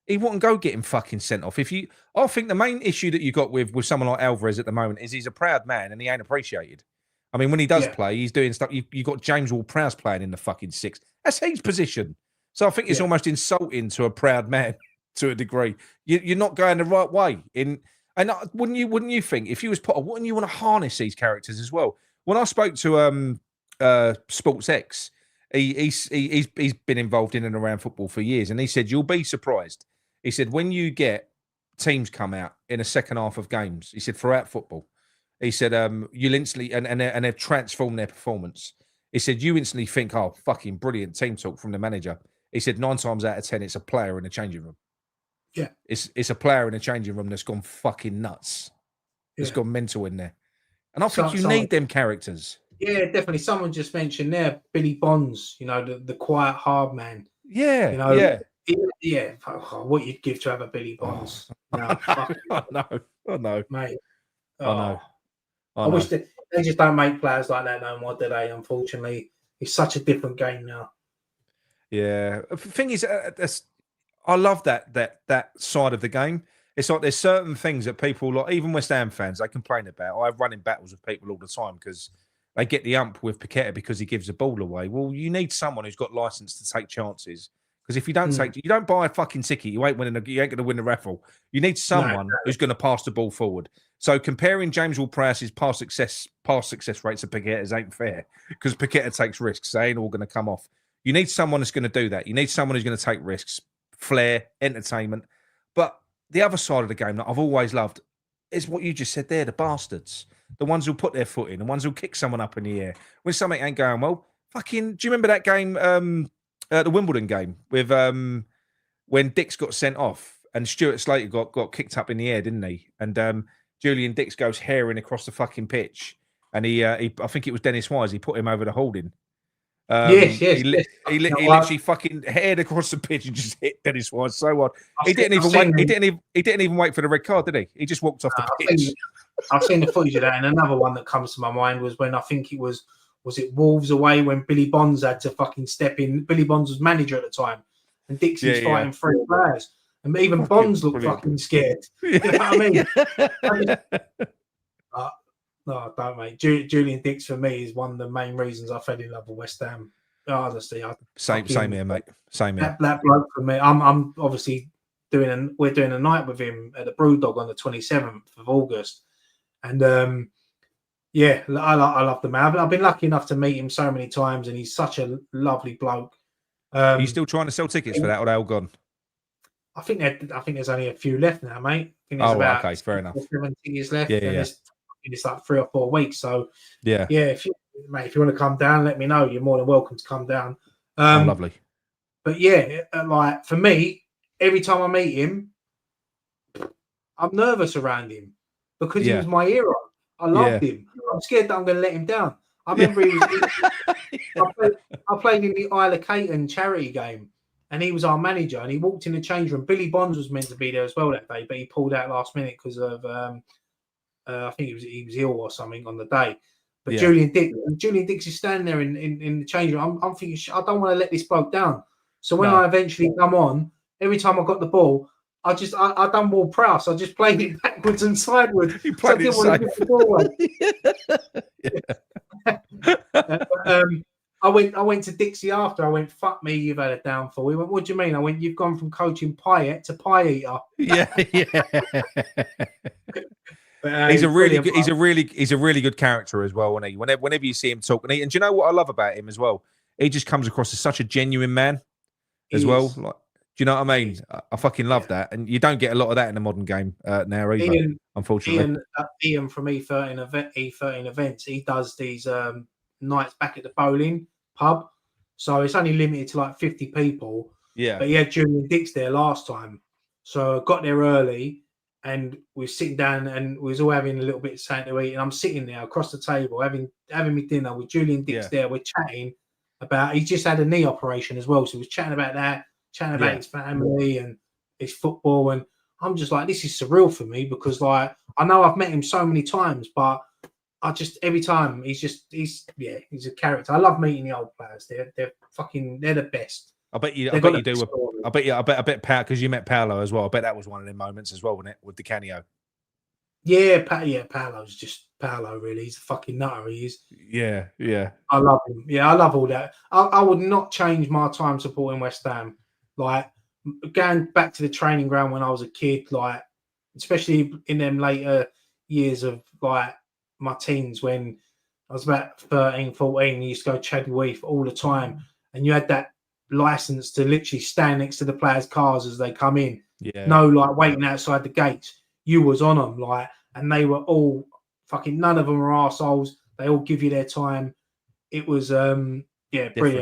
he wouldn't go get him fucking sent off. I think the main issue that you got with someone like Alvarez at the moment is he's a proud man and he ain't appreciated. I mean, when he does play, he's doing stuff. You got James Ward-Prowse playing in the fucking six. That's his position. So I think it's almost insulting to a proud man to a degree. You're not going the right way. Wouldn't you think if you was Potter, wouldn't you want to harness these characters as well? When I spoke to Sports X, he's been involved in and around football for years, and he said you'll be surprised. He said when you get teams come out in a second half of games, he said throughout football, he said you'll instantly and they've transformed their performance. He said you instantly think, oh, fucking brilliant team talk from the manager. He said 9 times out of 10 it's a player in the changing room. Yeah. It's a player in a changing room that's gone fucking nuts. It's Yeah. gone mental in there. And I think So- you so- need them characters. Yeah, definitely. Someone just mentioned there, Billy Bonds, you know, the quiet, hard man. Yeah, You know, yeah. Yeah. Oh, what you'd give to have a Billy Bonds. No, fuck, I know. mate. I know. I wish that they just don't make players like that no more, do they? Unfortunately, it's such a different game now. Yeah. The thing is, I love that side of the game. It's like there's certain things that people like, even West Ham fans, they complain about. I have running battles with people all the time because they get the ump with Paqueta because he gives the ball away. Well, you need someone who's got license to take chances. Because if you don't you don't buy a fucking ticket, you ain't going to win the raffle. You need someone who's going to pass the ball forward. So comparing James Ward-Prowse's pass success rates to Paqueta's ain't fair because Paqueta takes risks. They ain't all going to come off. You need someone that's going to do that. You need someone who's going to take risks, flair, entertainment. But the other side of the game that I've always loved is what you just said there, the bastards. The ones who'll put their foot in, the ones who'll kick someone up in the air. When something ain't going well, fucking, do you remember that game, the Wimbledon game, with when Dix got sent off and Stuart Slater got kicked up in the air, didn't he? And Julian Dix goes herring across the fucking pitch. And he I think it was Dennis Wise, he put him over the holding. Yes. He literally fucking headed across the pitch and just hit Dennis Wise so hard. He didn't even wait for the red card, did he? He just walked off the pitch. I've seen the footage of that, and another one that comes to my mind was when I think it was it Wolves away when Billy Bonds had to fucking step in. Billy Bonds was manager at the time, and Dixie's fighting three players, and even Bonds looked fucking scared. You know what I mean? No, don't, mate. Julian Dix for me is one of the main reasons I fell in love with West Ham. Honestly, same here, mate. Same here. That bloke for me. I'm obviously we're doing a night with him at the Brewdog on the 27th of August, and I love the man. I've been lucky enough to meet him so many times, and he's such a lovely bloke. Are you still trying to sell tickets for that, or are they all gone? I think there's only a few left now, mate. I think there's about okay, fair enough. 7 tickets left. Yeah. It's like 3 or 4 weeks. So yeah. If you want to come down, let me know. You're more than welcome to come down. Lovely. But like for me, every time I meet him, I'm nervous around him because he was my hero. I loved him. I'm scared that I'm going to let him down. I remember I played in the Isle of Caton charity game, and he was our manager, and he walked in the change room. Billy Bonds was meant to be there as well that day, but he pulled out last minute because of I think he was ill or something on the day. But Julian Dix is standing there in the change room. I'm thinking, I don't want to let this bloke down. So when I eventually come on, every time I got the ball, I done Ward-Prowse. I just played it backwards and sideways. You played it safe. I went to Dixie after. I went, fuck me, you've had a downfall. He went, what do you mean? I went, you've gone from coaching pie to pie eater. Yeah. He's a really good character as well, isn't he? Whenever you see him talk, and do you know what I love about him as well? He just comes across as such a genuine man as well. Like, do you know what I mean? I fucking love that, and you don't get a lot of that in the modern game now either. Unfortunately, Ian from E13 events, he does these nights back at the bowling pub, so it's only limited to like 50 people. Yeah, but he had Julian Dix there last time, so I got there early. And we were sitting down and we was all having a little bit of something to eat. And I'm sitting there across the table having me dinner with Julian Dix there. We're chatting about, he just had a knee operation as well. So we was chatting about that, chatting about his family and his football. And I'm just like, this is surreal for me because like, I know I've met him so many times, but I just, every time he's a character. I love meeting the old players. They're the best. I bet you do. I bet Paolo, because you met Paolo as well. I bet that was one of them moments as well, wasn't it, with the Canio? Yeah, Paolo's just Paolo. Really, he's a fucking nutter. He is. Yeah. I love him. Yeah, I love all that. I would not change my time supporting West Ham. Like going back to the training ground when I was a kid, like especially in them later years of like my teens when I was about 13, 14. You used to go Chadley Heath all the time, and you had that license to literally stand next to the players' cars as they come in. Yeah. No, like waiting outside the gates. You was on them, like, and they were all fucking. None of them were arseholes. They all give you their time. It was, brilliant.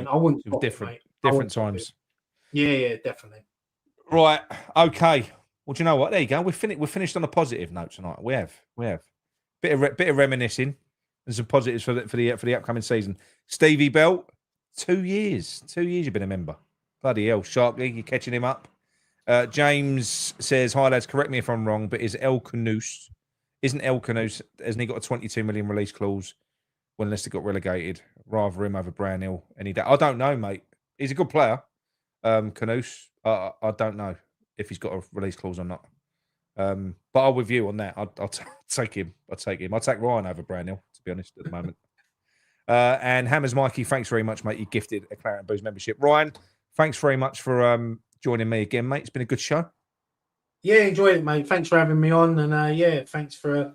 I wouldn't. It was different times. Yeah, definitely. Right. Okay. Well, do you know what? There you go. We're finished on a positive note tonight. We have bit of reminiscing and some positives for the upcoming season. Stevie Belt, 2 years. 2 years you've been a member. Bloody hell, Sharky, you're catching him up. James says, "Hi lads, correct me if I'm wrong, but isn't El Canous, hasn't he got a 22 million release clause when Leicester got relegated? Rather him over Brownhill any day." I don't know, mate. He's a good player. Canous, I don't know if he's got a release clause or not. But I'll with you on that. I'll take him. I'll take Ryan over Brownhill, to be honest, at the moment. And Hammers Mikey, thanks very much, mate. You gifted a Claret and Booze membership. Ryan, thanks very much for joining me again, mate. It's been a good show. Yeah, enjoyed it, mate. Thanks for having me on, and thanks for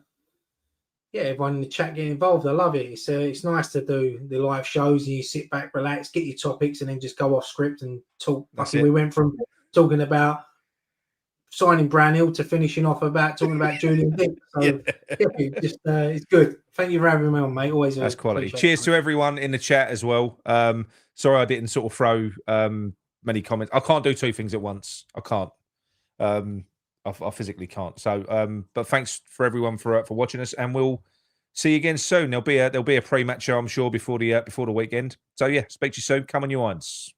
everyone in the chat getting involved. I love it. It's nice to do the live shows and you sit back, relax, get your topics, and then just go off script and talk. I think we went from talking about signing Brownhill to finishing off about talking about Julian Dick. So it's good. Thank you for having me on, mate. Always that's quality. Cheers to everyone in the chat as well. Sorry I didn't sort of throw many comments. I can't do two things at once. I can't. I physically can't. So, but thanks for everyone for watching us, and we'll see you again soon. There'll be a pre-match show, I'm sure, before the weekend. So yeah, speak to you soon. Come on, you irons.